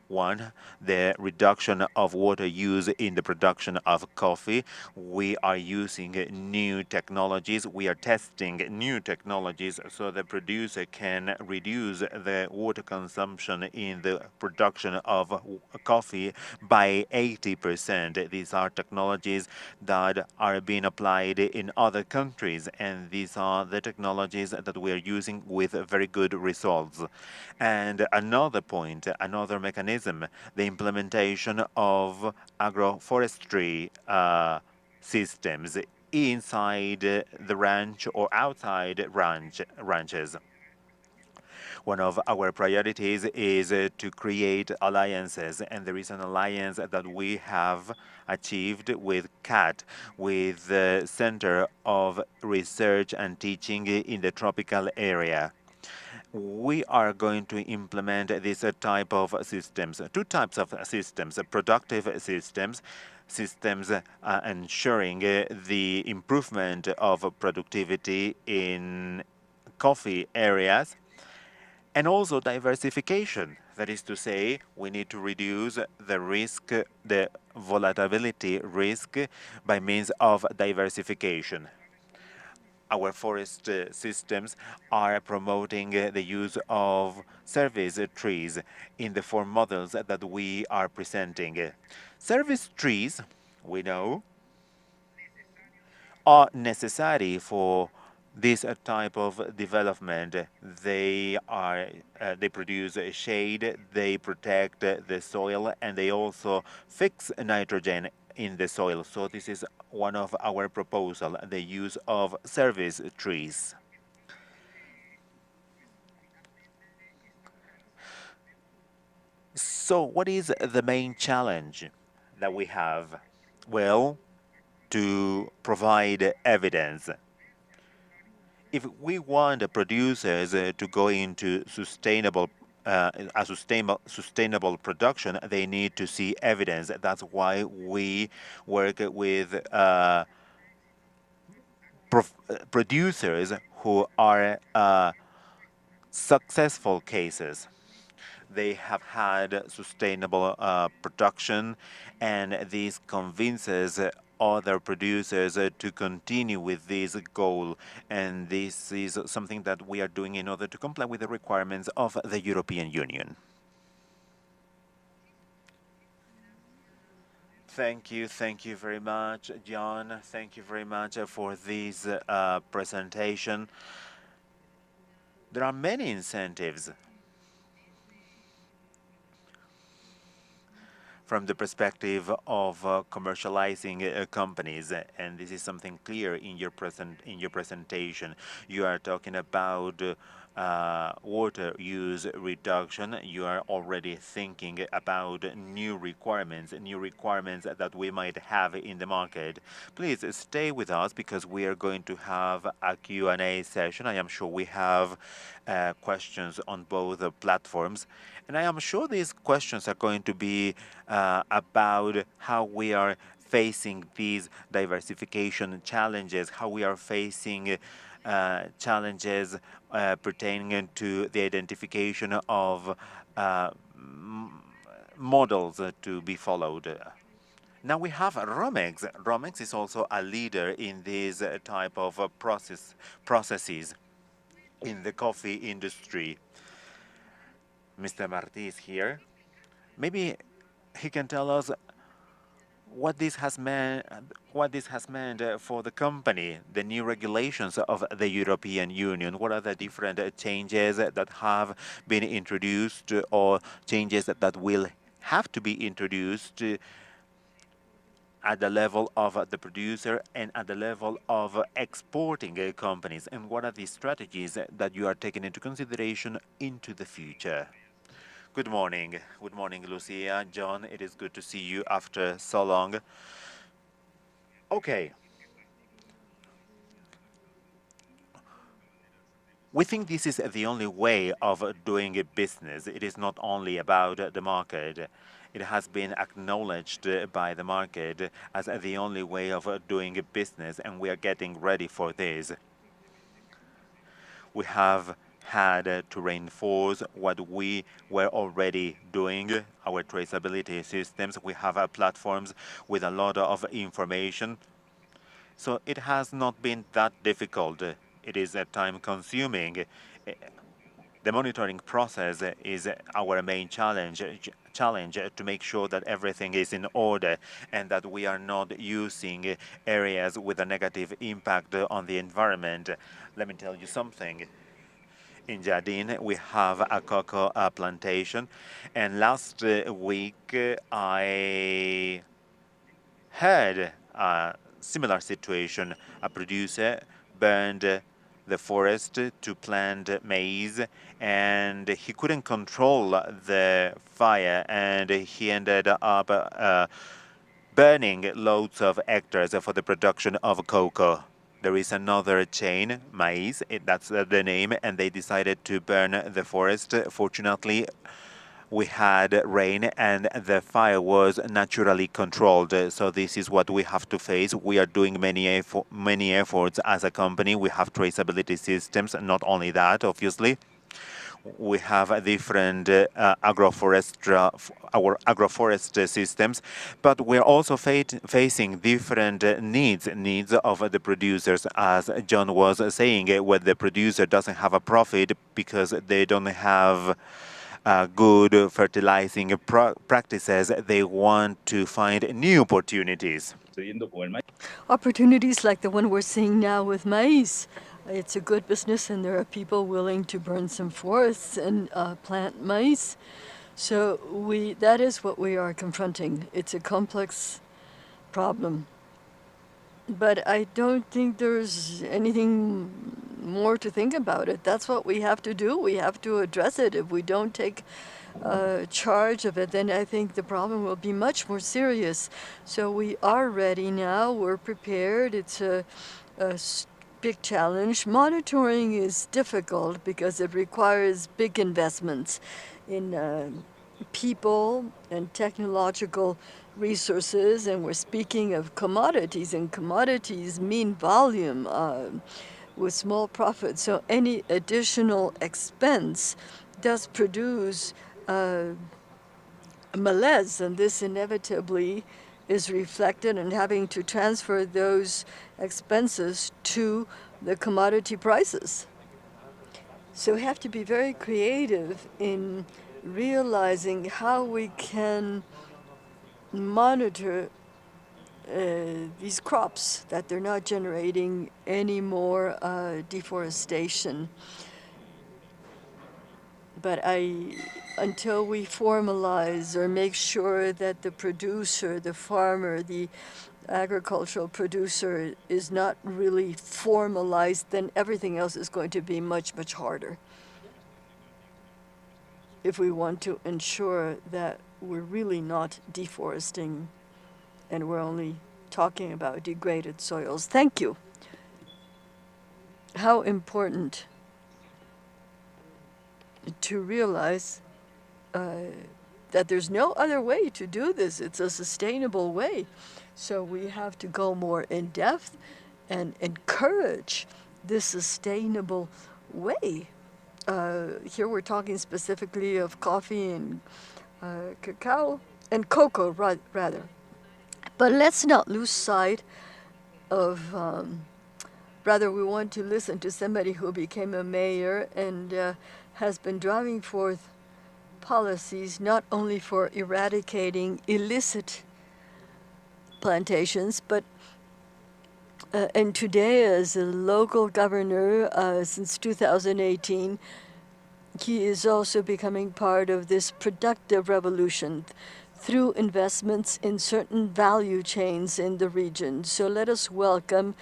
One, the reduction of water use in the production of coffee. We are using new technologies. We are testing new technologies so the producer can reduce the water consumption in the production of coffee by 80%. These are technologies that are being applied in other countries, and these are the technologies that we are using with very good results. And another point, another mechanism, the implementation of agroforestry systems inside the ranch or outside ranches. One of our priorities is to create alliances, and there is an alliance that we have achieved with CAT, with the Center of Research and Teaching in the tropical area. We are going to implement this type of systems, two types of systems, productive systems, ensuring the improvement of productivity in coffee areas, and also diversification. That is to say, we need to reduce the risk, the volatility risk by means of diversification. Our forest systems are promoting the use of service trees in the four models that we are presenting. Service trees, we know, are necessary for this type of development. They produce shade, they protect the soil, and they also fix nitrogen in the soil. So this is one of our proposal, the use of service trees. So what is the main challenge that we have? Well, to provide evidence. If we want the producers to go into sustainable production, they need to see evidence. That's why we work with producers who are successful cases. They have had sustainable production, and this convinces other producers to continue with this goal. And this is something that we are doing in order to comply with the requirements of the European Union. Thank you very much, John. Thank you very much for this presentation. There are many incentives from the perspective of commercializing companies, and this is something clear in your presentation. You are talking about water use reduction. You are already thinking about new requirements that we might have in the market. Please stay with us because we are going to have a Q&A session. I am sure we have questions on both platforms. And I am sure these questions are going to be about how we are facing these diversification challenges, how we are facing challenges pertaining to the identification of models to be followed. Now we have Romex. Romex is also a leader in this type of processes in the coffee industry. Mr. Martí is here. Maybe he can tell us what this has meant for the company, the new regulations of the European Union. What are the different changes that have been introduced or changes that will have to be introduced at the level of the producer and at the level of exporting companies? And what are the strategies that you are taking into consideration into the future? Good morning. Good morning, Lucia. John, it is good to see you after so long. Okay. We think this is the only way of doing business. It is not only about the market. It has been acknowledged by the market as the only way of doing business, and we are getting ready for this. We have had to reinforce what we were already doing, our traceability systems. We have platforms with a lot of information. So it has not been that difficult. It is time consuming. The monitoring process is our main challenge to make sure that everything is in order and that we are not using areas with a negative impact on the environment. Let me tell you something. In Jardin, we have a cocoa plantation, and last week I heard a similar situation. A producer burned the forest to plant maize, and he couldn't control the fire, and he ended up burning loads of hectares for the production of cocoa. There is another chain, maize, that's the name, and they decided to burn the forest. Fortunately, we had rain and the fire was naturally controlled. So this is what we have to face. We are doing many efforts as a company. We have traceability systems, not only that, obviously. We have different agroforest systems, but we're also facing different needs of the producers. As John was saying, where the producer doesn't have a profit because they don't have good fertilizing practices, they want to find new opportunities. Opportunities like the one we're seeing now with maize. It's a good business, and there are people willing to burn some forests and plant maize. So that is what we are confronting. It's a complex problem. But I don't think there's anything more to think about it. That's what we have to do. We have to address it. If we don't take charge of it, then I think the problem will be much more serious. So we are ready now. We're prepared. It's a big challenge. Monitoring is difficult because it requires big investments in people and technological resources, and we're speaking of commodities, and commodities mean volume with small profits. So any additional expense does produce malaise, and this inevitably is reflected in having to transfer those expenses to the commodity prices. So we have to be very creative in realizing how we can monitor these crops, that they're not generating any more deforestation. But until we formalize or make sure that the producer, the farmer, the agricultural producer is not really formalized, then everything else is going to be much, much harder. If we want to ensure that we're really not deforesting and we're only talking about degraded soils. Thank you. How important to realize that there's no other way to do this. It's a sustainable way. So we have to go more in depth and encourage this sustainable way. Here we're talking specifically of coffee and cacao and cocoa, rather. But let's not lose sight of, rather we want to listen to somebody who became a mayor and has been driving forth policies not only for eradicating illicit plantations, but and today as a local governor since 2018, he is also becoming part of this productive revolution through investments in certain value chains in the region. So let us welcome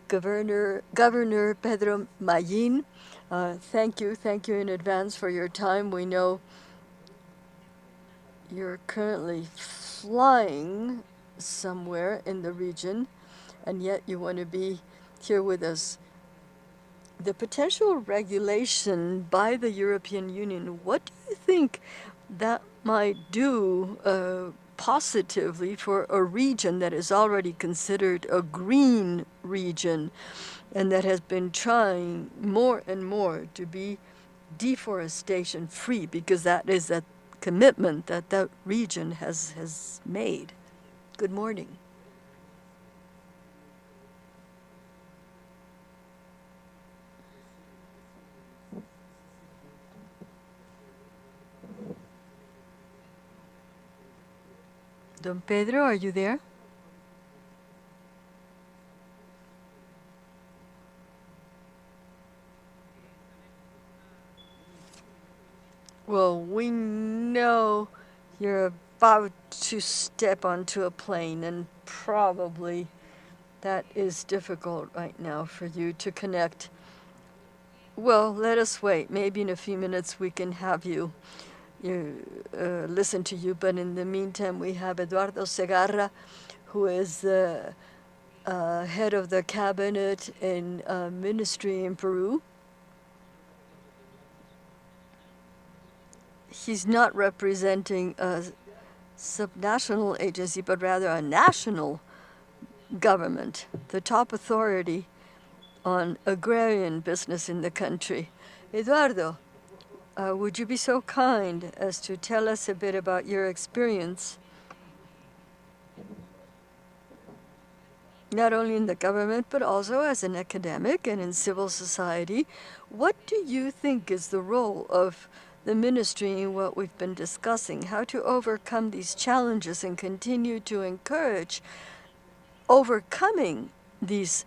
Governor Pedro Mayín. Thank you in advance for your time. We know you're currently flying somewhere in the region, and yet you want to be here with us. The potential regulation by the European Union, what do you think that might do positively for a region that is already considered a green region and that has been trying more and more to be deforestation free, because that is a commitment that that region has made? Good morning. Don Pedro, are you there? Well, we know you're about to step onto a plane, and probably that is difficult right now for you to connect. Well, let us wait. Maybe in a few minutes we can have you listen to you. But in the meantime, we have Eduardo Segarra, who is the head of the cabinet in ministry in Peru. He's not representing a subnational agency, but rather a national government, the top authority on agrarian business in the country. Eduardo, would you be so kind as to tell us a bit about your experience, not only in the government, but also as an academic and in civil society? What do you think is the role of the ministry in what we've been discussing, how to overcome these challenges and continue to encourage overcoming these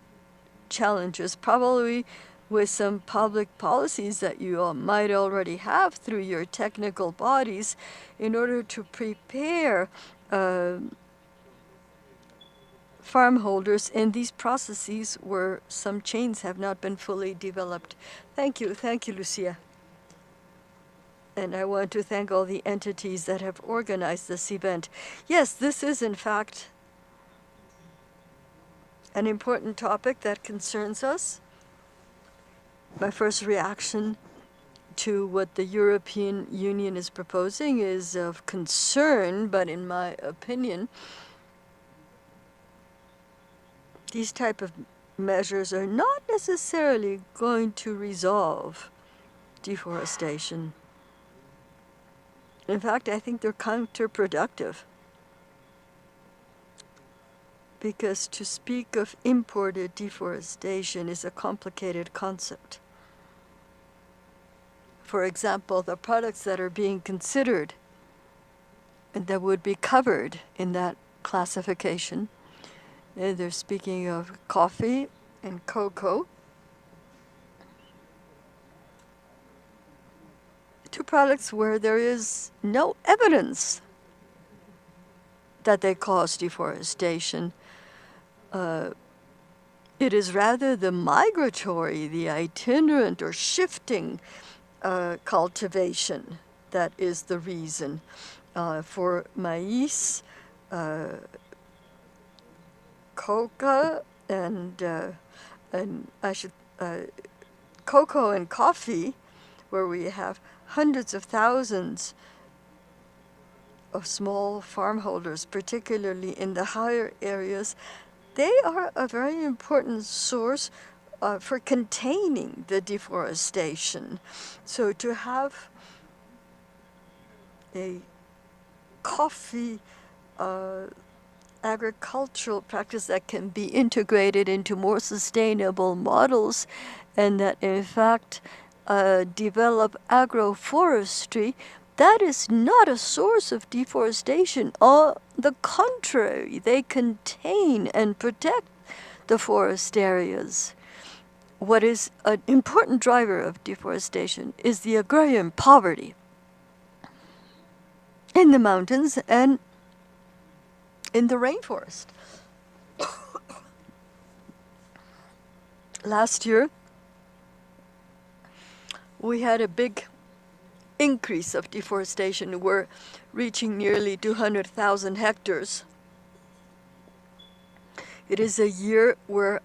challenges, probably with some public policies that you all might already have through your technical bodies in order to prepare farm holders in these processes where some chains have not been fully developed. Thank you, Lucia. And I want to thank all the entities that have organized this event. Yes, this is in fact an important topic that concerns us. My first reaction to what the European Union is proposing is of concern, but in my opinion, these type of measures are not necessarily going to resolve deforestation. In fact, I think they're counterproductive. Because to speak of imported deforestation is a complicated concept. For example, the products that are being considered and that would be covered in that classification, they're speaking of coffee and cocoa, two products where there is no evidence that they cause deforestation. It is rather the migratory, the itinerant or shifting cultivation that is the reason. For maize, coca, and cocoa and coffee, where we have hundreds of thousands of small farm holders, particularly in the higher areas, they are a very important source for containing the deforestation. So to have a coffee agricultural practice that can be integrated into more sustainable models and that in fact develop agroforestry, that is not a source of deforestation. On the contrary, they contain and protect the forest areas. What is an important driver of deforestation is the agrarian poverty in the mountains and in the rainforest. Last year, we had a big increase of deforestation. We're reaching nearly 200,000 hectares. It is a year where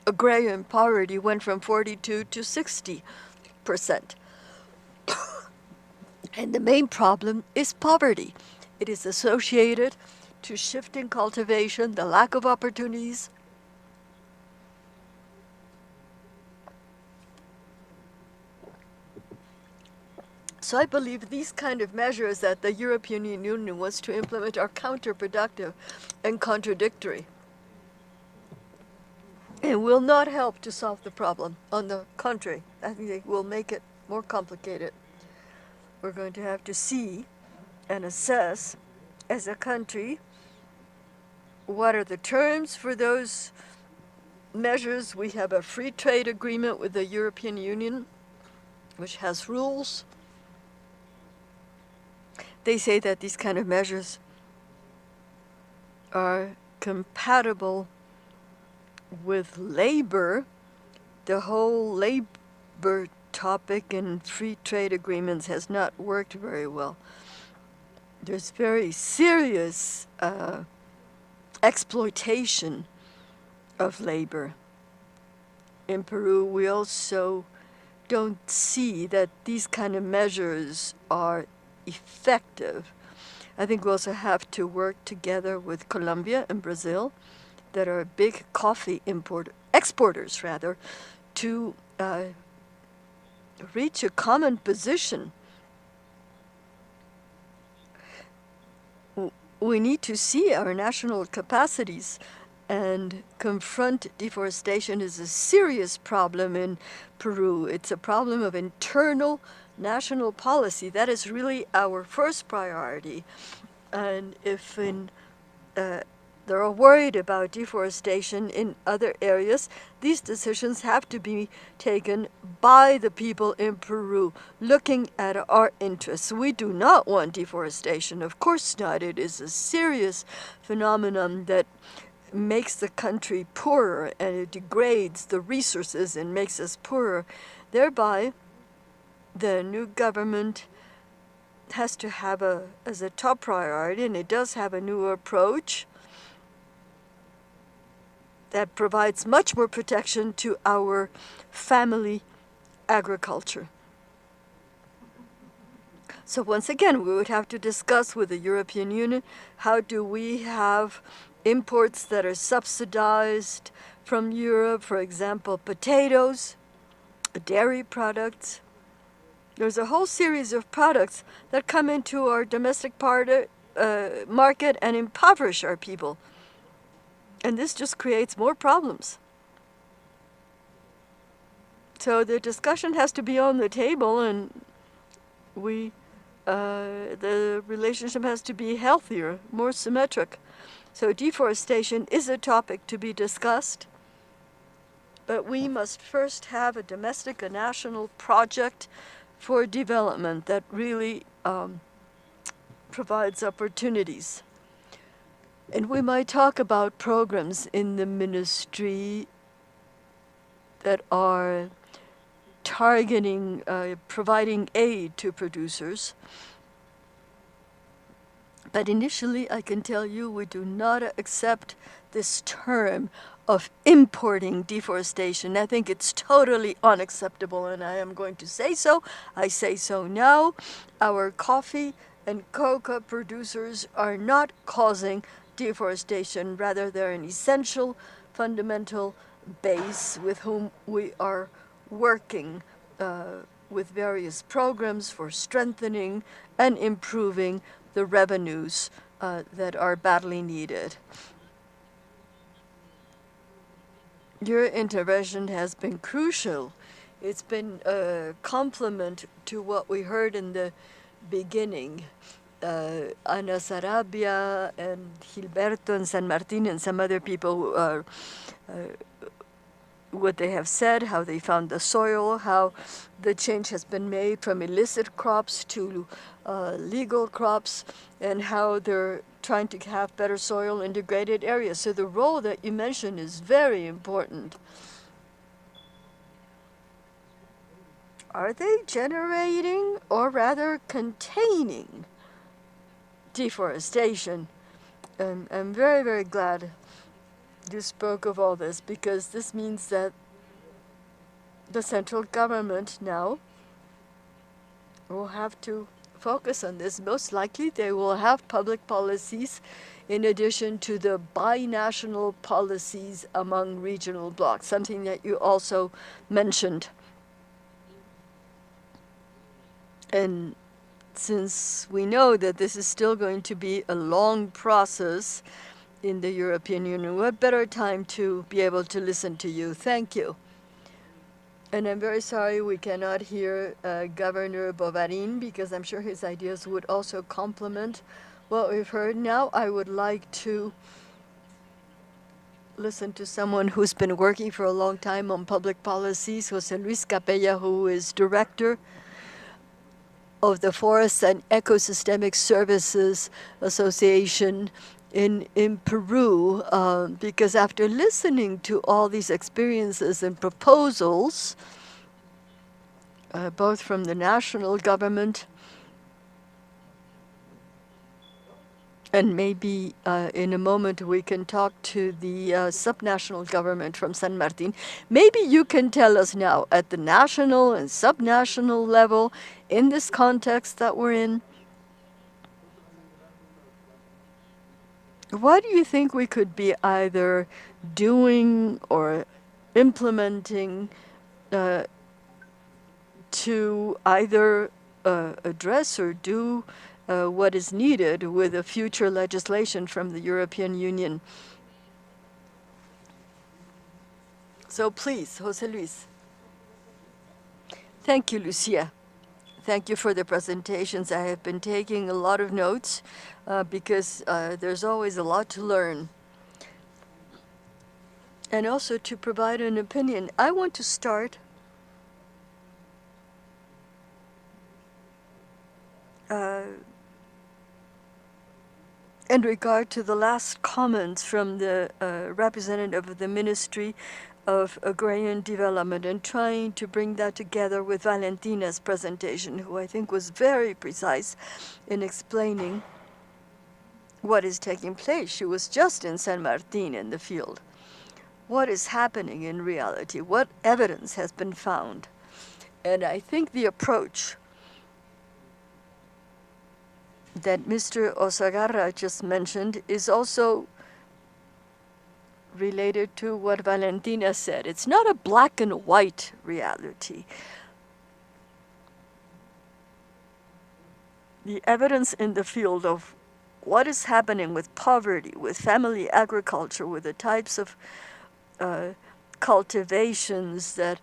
agrarian poverty went from 42 to 60%. And the main problem is poverty. It is associated to shifting cultivation, the lack of opportunities. So I believe these kind of measures that the European Union wants to implement are counterproductive and contradictory and will not help to solve the problem. On the contrary, I think they will make it more complicated. We're going to have to see and assess as a country what are the terms for those measures. We have a free trade agreement with the European Union, which has rules. They say that these kind of measures are compatible with labor. The whole labor topic in free trade agreements has not worked very well. There's very serious exploitation of labor. In Peru, we also don't see that these kind of measures are effective. I think we also have to work together with Colombia and Brazil, that are big coffee exporters rather, to reach a common position. We need to see our national capacities and confront deforestation as a serious problem in Peru. It's a problem of internal national policy, that is really our first priority. And if they're worried about deforestation in other areas, these decisions have to be taken by the people in Peru, looking at our interests. We do not want deforestation. Of course not. It is a serious phenomenon that makes the country poorer, and it degrades the resources and makes us poorer. Thereby, the new government has to have as a top priority, and it does have a new approach that provides much more protection to our family agriculture. So once again, we would have to discuss with the European Union, how do we have imports that are subsidized from Europe, for example, potatoes, dairy products. There's a whole series of products that come into our domestic market and impoverish our people. And this just creates more problems. So the discussion has to be on the table, and the relationship has to be healthier, more symmetric. So deforestation is a topic to be discussed, but we must first have a national project for development that really provides opportunities. And we might talk about programs in the ministry that are targeting, providing aid to producers. But initially, I can tell you, we do not accept this term of importing deforestation. I think it's totally unacceptable, and I am going to say so. I say so now. Our coffee and cocoa producers are not causing deforestation. Rather, they're an essential, fundamental base with whom we are working with various programs for strengthening and improving the revenues that are badly needed. Your intervention has been crucial. It's been a complement to what we heard in the beginning. Ana Sarabia and Gilberto and San Martin and some other people, what they have said, how they found the soil, how the change has been made from illicit crops to legal crops, and how they're trying to have better soil integrated areas. So the role that you mentioned is very important. Are they generating, or rather containing, deforestation? I'm very, very glad you spoke of all this, because this means that the central government now will have to focus on this. Most likely they will have public policies in addition to the binational policies among regional blocs, something that you also mentioned. And since we know that this is still going to be a long process in the European Union, what better time to be able to listen to you? Thank you. And I'm very sorry we cannot hear Governor Bovarin, because I'm sure his ideas would also complement what we've heard. Now I would like to listen to someone who's been working for a long time on public policies, Jose Luis Capella, who is director of the Forest and Ecosystemic Services Association in Peru, because after listening to all these experiences and proposals, both from the national government and maybe in a moment we can talk to the subnational government from San Martin. Maybe you can tell us now, at the national and subnational level, in this context that we're in, what do you think we could be either doing or implementing to either address or do what is needed with a future legislation from the European Union? So please, Jose Luis. Thank you, Lucia. thank you for the presentations. I have been taking a lot of notes because there's always a lot to learn. And also to provide an opinion. I want to start in regard to the last comments from the representative of the Ministry of Agrarian Development and trying to bring that together with Valentina's presentation, who I think was very precise in explaining what is taking place. She was just in San Martin in the field. What is happening in reality? What evidence has been found? And I think the approach that Mr. Osagarra just mentioned is also related to what Valentina said. It's not a black and white reality. The evidence in the field of what is happening with poverty, with family agriculture, with the types of cultivations that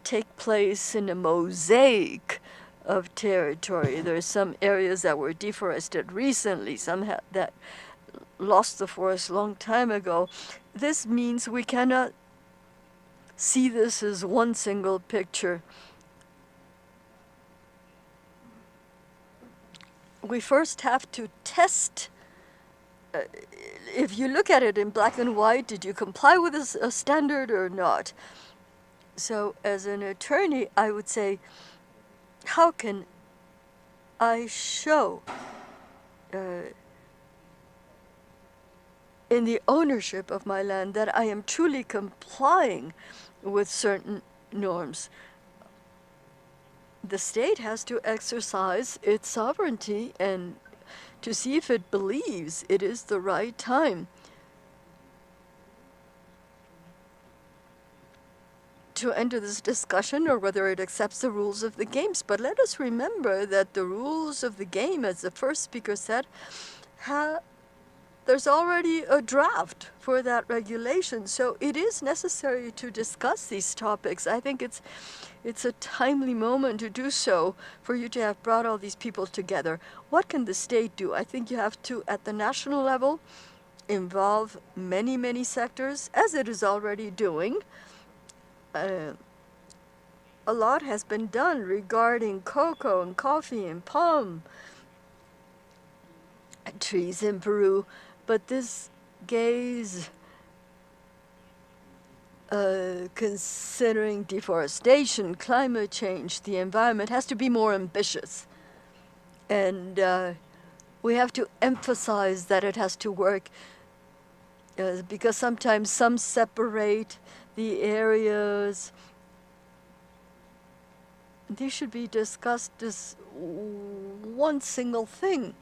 take place in a mosaic of territory. There are some areas that were deforested recently, some that lost the forest a long time ago. This means we cannot see this as one single picture. We first have to test. If you look at it in black and white, did you comply with a standard or not? So as an attorney, I would say, how can I show in the ownership of my land that I am truly complying with certain norms? The state has to exercise its sovereignty and to see if it believes it is the right time to enter this discussion or whether it accepts the rules of the games. But let us remember that the rules of the game, as the first speaker said, there's already a draft for that regulation. So it is necessary to discuss these topics. I think it's a timely moment to do so, for you to have brought all these people together. What can the state do? I think you have to, at the national level, involve many, many sectors, as it is already doing. A lot has been done regarding cocoa and coffee and palm trees in Peru, but this gaze considering deforestation, climate change, the environment, has to be more ambitious. And we have to emphasize that it has to work because sometimes some separate the areas. These should be discussed as one single thing.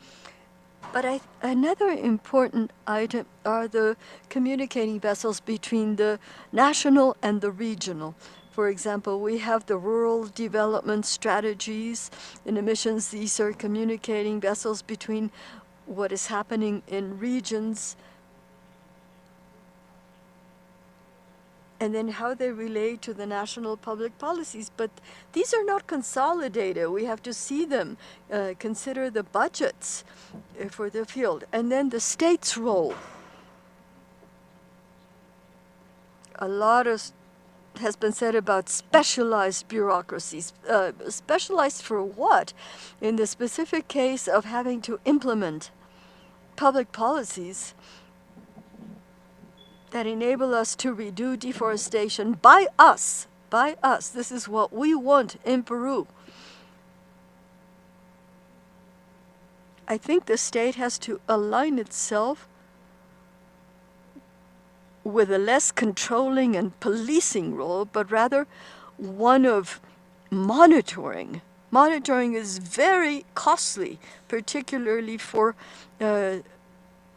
But another important item are the communicating vessels between the national and the regional. For example, we have the rural development strategies in emissions. These are communicating vessels between what is happening in regions and then how they relate to the national public policies. But these are not consolidated. We have to see them, consider the budgets for the field. And then the state's role. A lot has been said about specialized bureaucracies. Specialized for what? In the specific case of having to implement public policies that enable us to reduce deforestation by us. This is what we want in Peru. I think the state has to align itself with a less controlling and policing role, but rather one of monitoring. Monitoring is very costly, particularly for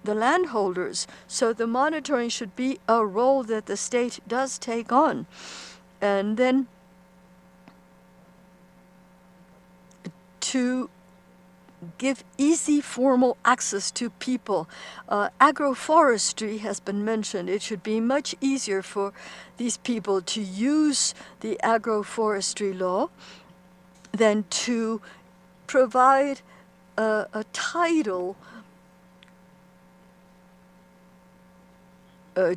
the landholders. So the monitoring should be a role that the state does take on. And then to give easy formal access to people. Agroforestry has been mentioned. It should be much easier for these people to use the agroforestry law than to provide a title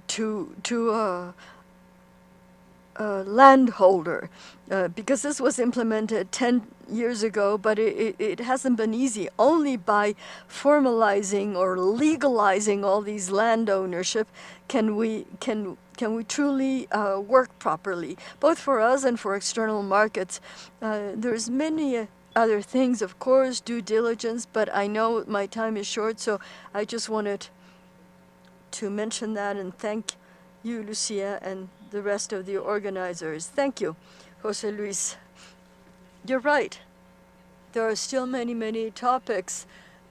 to a landholder, because this was implemented 10 years ago, but it hasn't been easy. Only by formalizing or legalizing all these land ownership can we truly work properly, both for us and for external markets. There's many other things, of course, due diligence, but I know my time is short, so I just wanted to mention that and thank you, Lucia, and the rest of the organizers. Thank you, Jose Luis. You're right. There are still many, many topics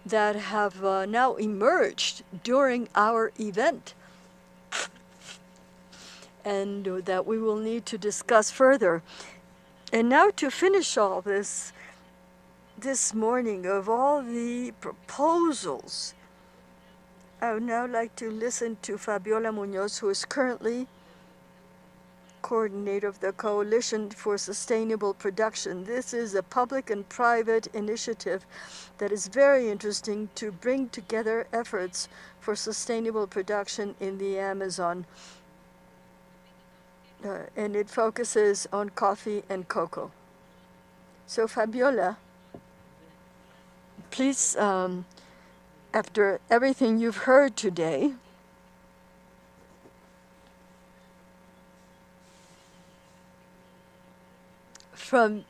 that have now emerged during our event and that we will need to discuss further. And now to finish all this morning, of all the proposals, I would now like to listen to Fabiola Munoz, who is currently coordinator of the Coalition for Sustainable Production. This is a public and private initiative that is very interesting to bring together efforts for sustainable production in the Amazon. And it focuses on coffee and cocoa. So Fabiola, please, after everything you've heard today, from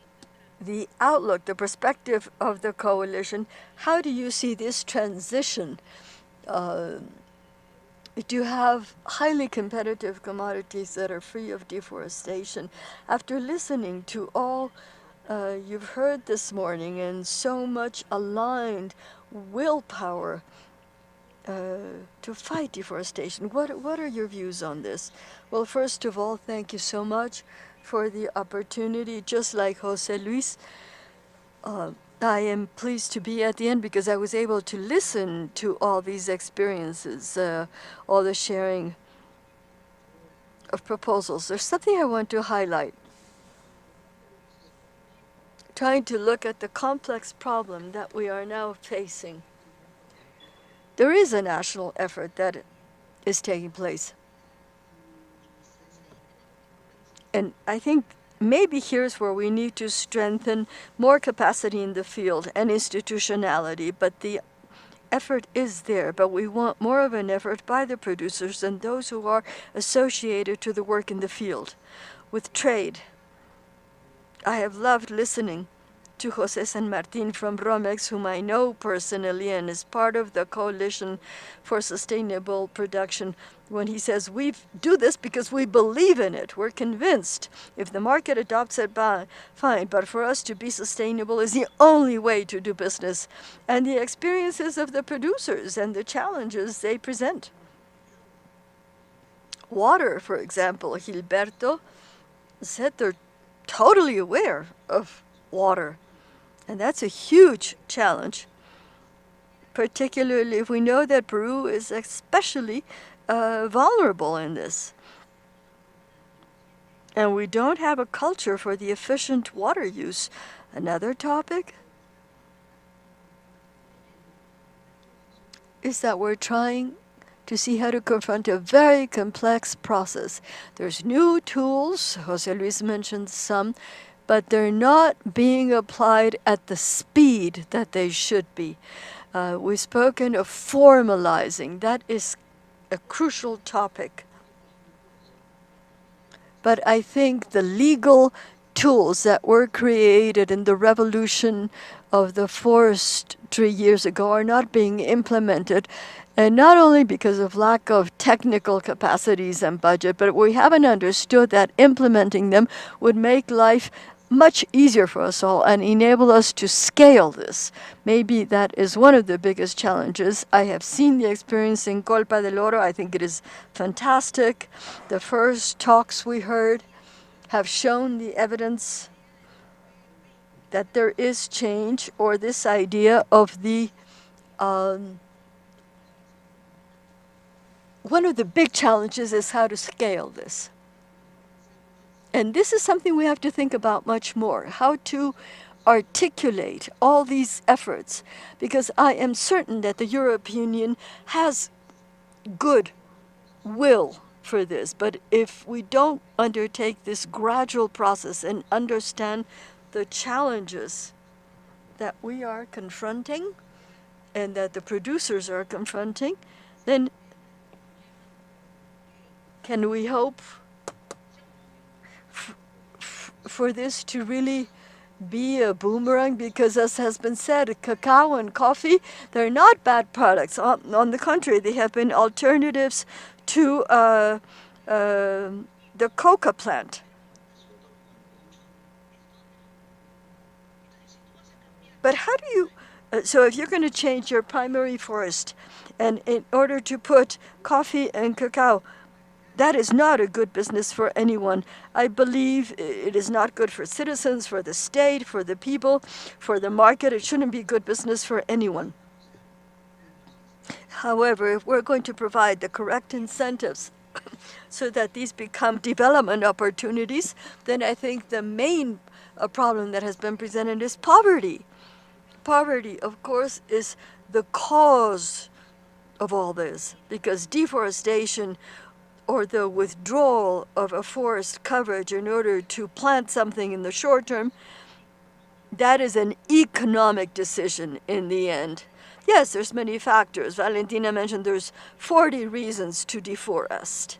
the outlook, the perspective of the coalition, how do you see this transition to have highly competitive commodities that are free of deforestation? After listening to all you've heard this morning and so much aligned willpower to fight deforestation, what are your views on this? Well, first of all, thank you so much for the opportunity. Just like Jose Luis, I am pleased to be at the end because I was able to listen to all these experiences, all the sharing of proposals. There's something I want to highlight. Trying to look at the complex problem that we are now facing. There is a national effort that is taking place. And I think maybe here's where we need to strengthen more capacity in the field and institutionality, but the effort is there, but we want more of an effort by the producers and those who are associated to the work in the field. With trade, I have loved listening to Jose San Martin from Romex, whom I know personally and is part of the Coalition for Sustainable Production, when he says, we do this because we believe in it. We're convinced. If the market adopts it, fine, but for us to be sustainable is the only way to do business. And the experiences of the producers and the challenges they present. Water, for example, Gilberto said they're totally aware of water. And that's a huge challenge, particularly if we know that Peru is especially vulnerable in this. And we don't have a culture for the efficient water use. Another topic is that we're trying to see how to confront a very complex process. There's new tools, Jose Luis mentioned some, but they're not being applied at the speed that they should be. We've spoken of formalizing. That is a crucial topic. But I think the legal tools that were created in the revolution of the forestry years ago are not being implemented, and not only because of lack of technical capacities and budget, but we haven't understood that implementing them would make life much easier for us all and enable us to scale this. Maybe that is one of the biggest challenges. I have seen the experience in Colpa del Oro. I think it is fantastic. The first talks we heard have shown the evidence that there is change, or this idea of the one of the big challenges is how to scale this. And this is something we have to think about much more, how to articulate all these efforts, because I am certain that the European Union has good will for this. But if we don't undertake this gradual process and understand the challenges that we are confronting and that the producers are confronting, then can we hope for this to really be a boomerang? Because, as has been said, cacao and coffee, they're not bad products. On the contrary, they have been alternatives to the coca plant. But how do you, so if you're going to change your primary forest, and in order to put coffee and cacao, that is not a good business for anyone. I believe it is not good for citizens, for the state, for the people, for the market. It shouldn't be good business for anyone. However, if we're going to provide the correct incentives so that these become development opportunities, then I think the main problem that has been presented is poverty. Poverty, of course, is the cause of all this, because deforestation, or the withdrawal of a forest coverage in order to plant something in the short term, that is an economic decision in the end. Yes, there's many factors. Valentina mentioned there's 40 reasons to deforest.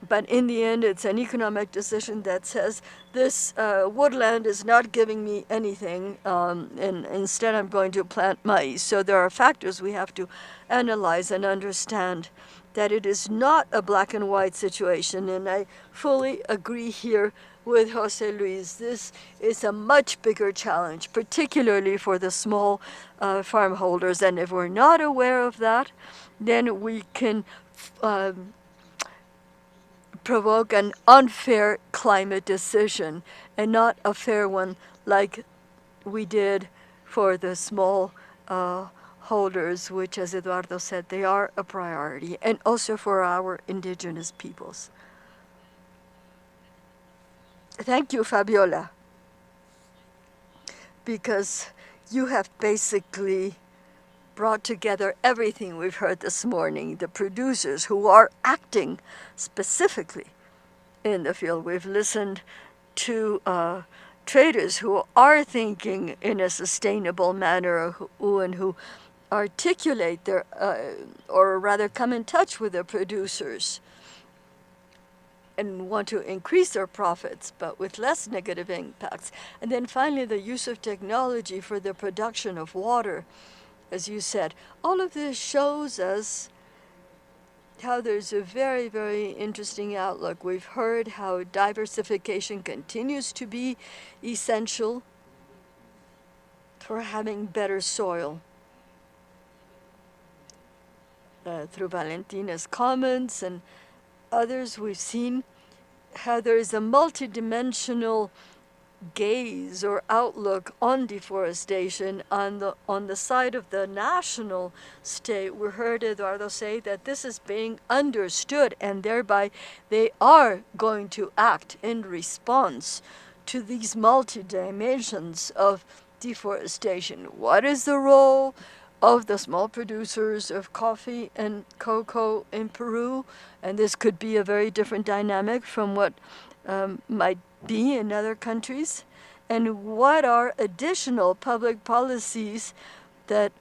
But in the end, it's an economic decision that says this woodland is not giving me anything, and instead I'm going to plant maize. So there are factors we have to analyze and understand, that it is not a black and white situation. And I fully agree here with Jose Luis. This is a much bigger challenge, particularly for the small farm holders. And if we're not aware of that, then we can provoke an unfair climate decision, and not a fair one like we did for the small holders, which, as Eduardo said, they are a priority, and also for our indigenous peoples. Thank you, Fabiola, because you have basically brought together everything we've heard this morning. The producers who are acting specifically in the field. We've listened to traders who are thinking in a sustainable manner, who articulate their, or rather come in touch with the producers and want to increase their profits, but with less negative impacts. And then finally, the use of technology for the production of water. As you said, all of this shows us how there's a very, very interesting outlook. We've heard how diversification continues to be essential for having better soil. Through Valentina's comments and others, we've seen how there is a multidimensional gaze or outlook on deforestation on the side of the national state. We heard Eduardo say that this is being understood, and thereby they are going to act in response to these multi-dimensions of deforestation. What is the role of the small producers of coffee and cocoa in Peru? And this could be a very different dynamic from what might be in other countries. And what are additional public policies that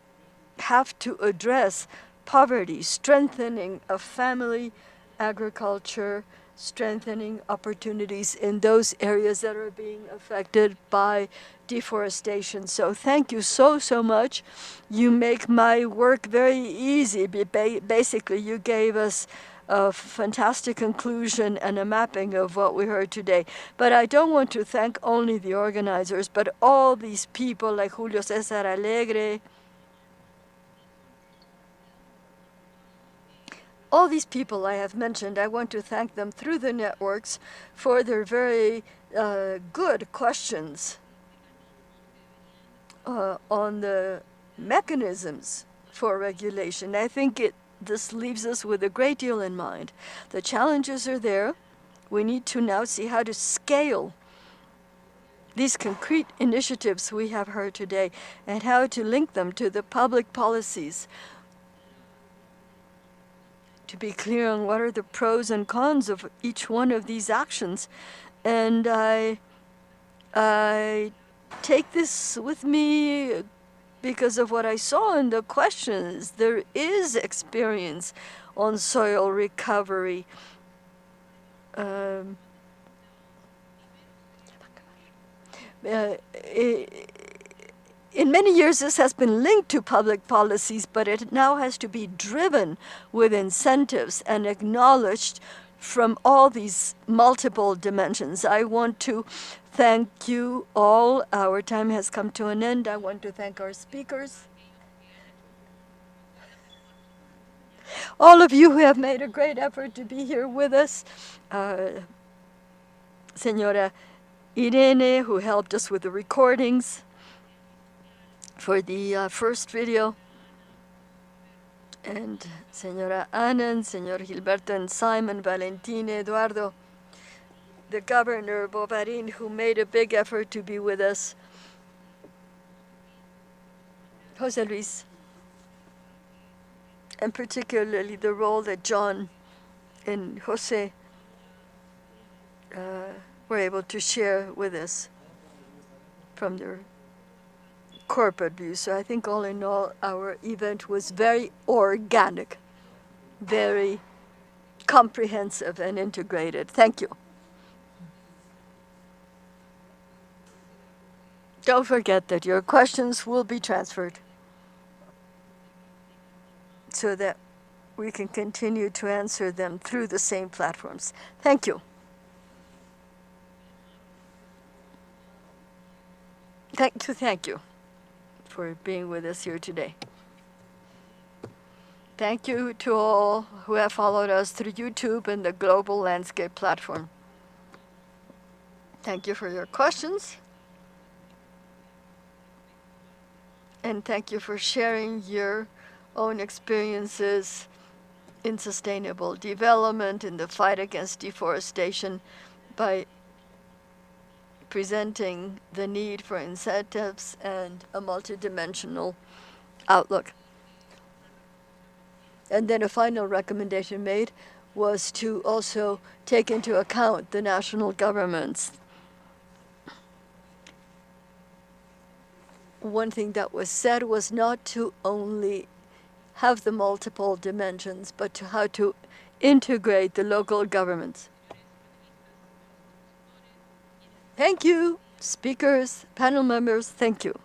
have to address poverty, strengthening of family agriculture, strengthening opportunities in those areas that are being affected by deforestation. So thank you so much. You make my work very easy. Basically, you gave us a fantastic conclusion and a mapping of what we heard today. But I don't want to thank only the organizers, but all these people like Julio César Alegre, all these people I have mentioned. I want to thank them through the networks for their very good questions on the mechanisms for regulation. I think this leaves us with a great deal in mind. The challenges are there. We need to now see how to scale these concrete initiatives we have heard today and how to link them to the public policies, to be clear on what are the pros and cons of each one of these actions. And I take this with me because of what I saw in the questions. There is experience on soil recovery. In many years, this has been linked to public policies, but it now has to be driven with incentives and acknowledged from all these multiple dimensions. I want to thank you all. Our time has come to an end. I want to thank our speakers. All of you who have made a great effort to be here with us. Senora Irene, who helped us with the recordings for the first video, and Senora Annan, Senor Gilberto and Simon, Valentina, Eduardo, the Governor Bovarin, who made a big effort to be with us, Jose Luis, and particularly the role that John and Jose were able to share with us from their corporate view. So I think all in all, our event was very organic, very comprehensive and integrated. Thank you. Don't forget that your questions will be transferred so that we can continue to answer them through the same platforms. Thank you. Thank you for being with us here today. Thank you to all who have followed us through YouTube and the Global Landscape platform. Thank you for your questions. And thank you for sharing your own experiences in sustainable development, in the fight against deforestation, by presenting the need for incentives and a multidimensional outlook. And then a final recommendation made was to also take into account the national governments. One thing that was said was not to only have the multiple dimensions, but to how to integrate the local governments. Thank you, speakers, panel members, thank you.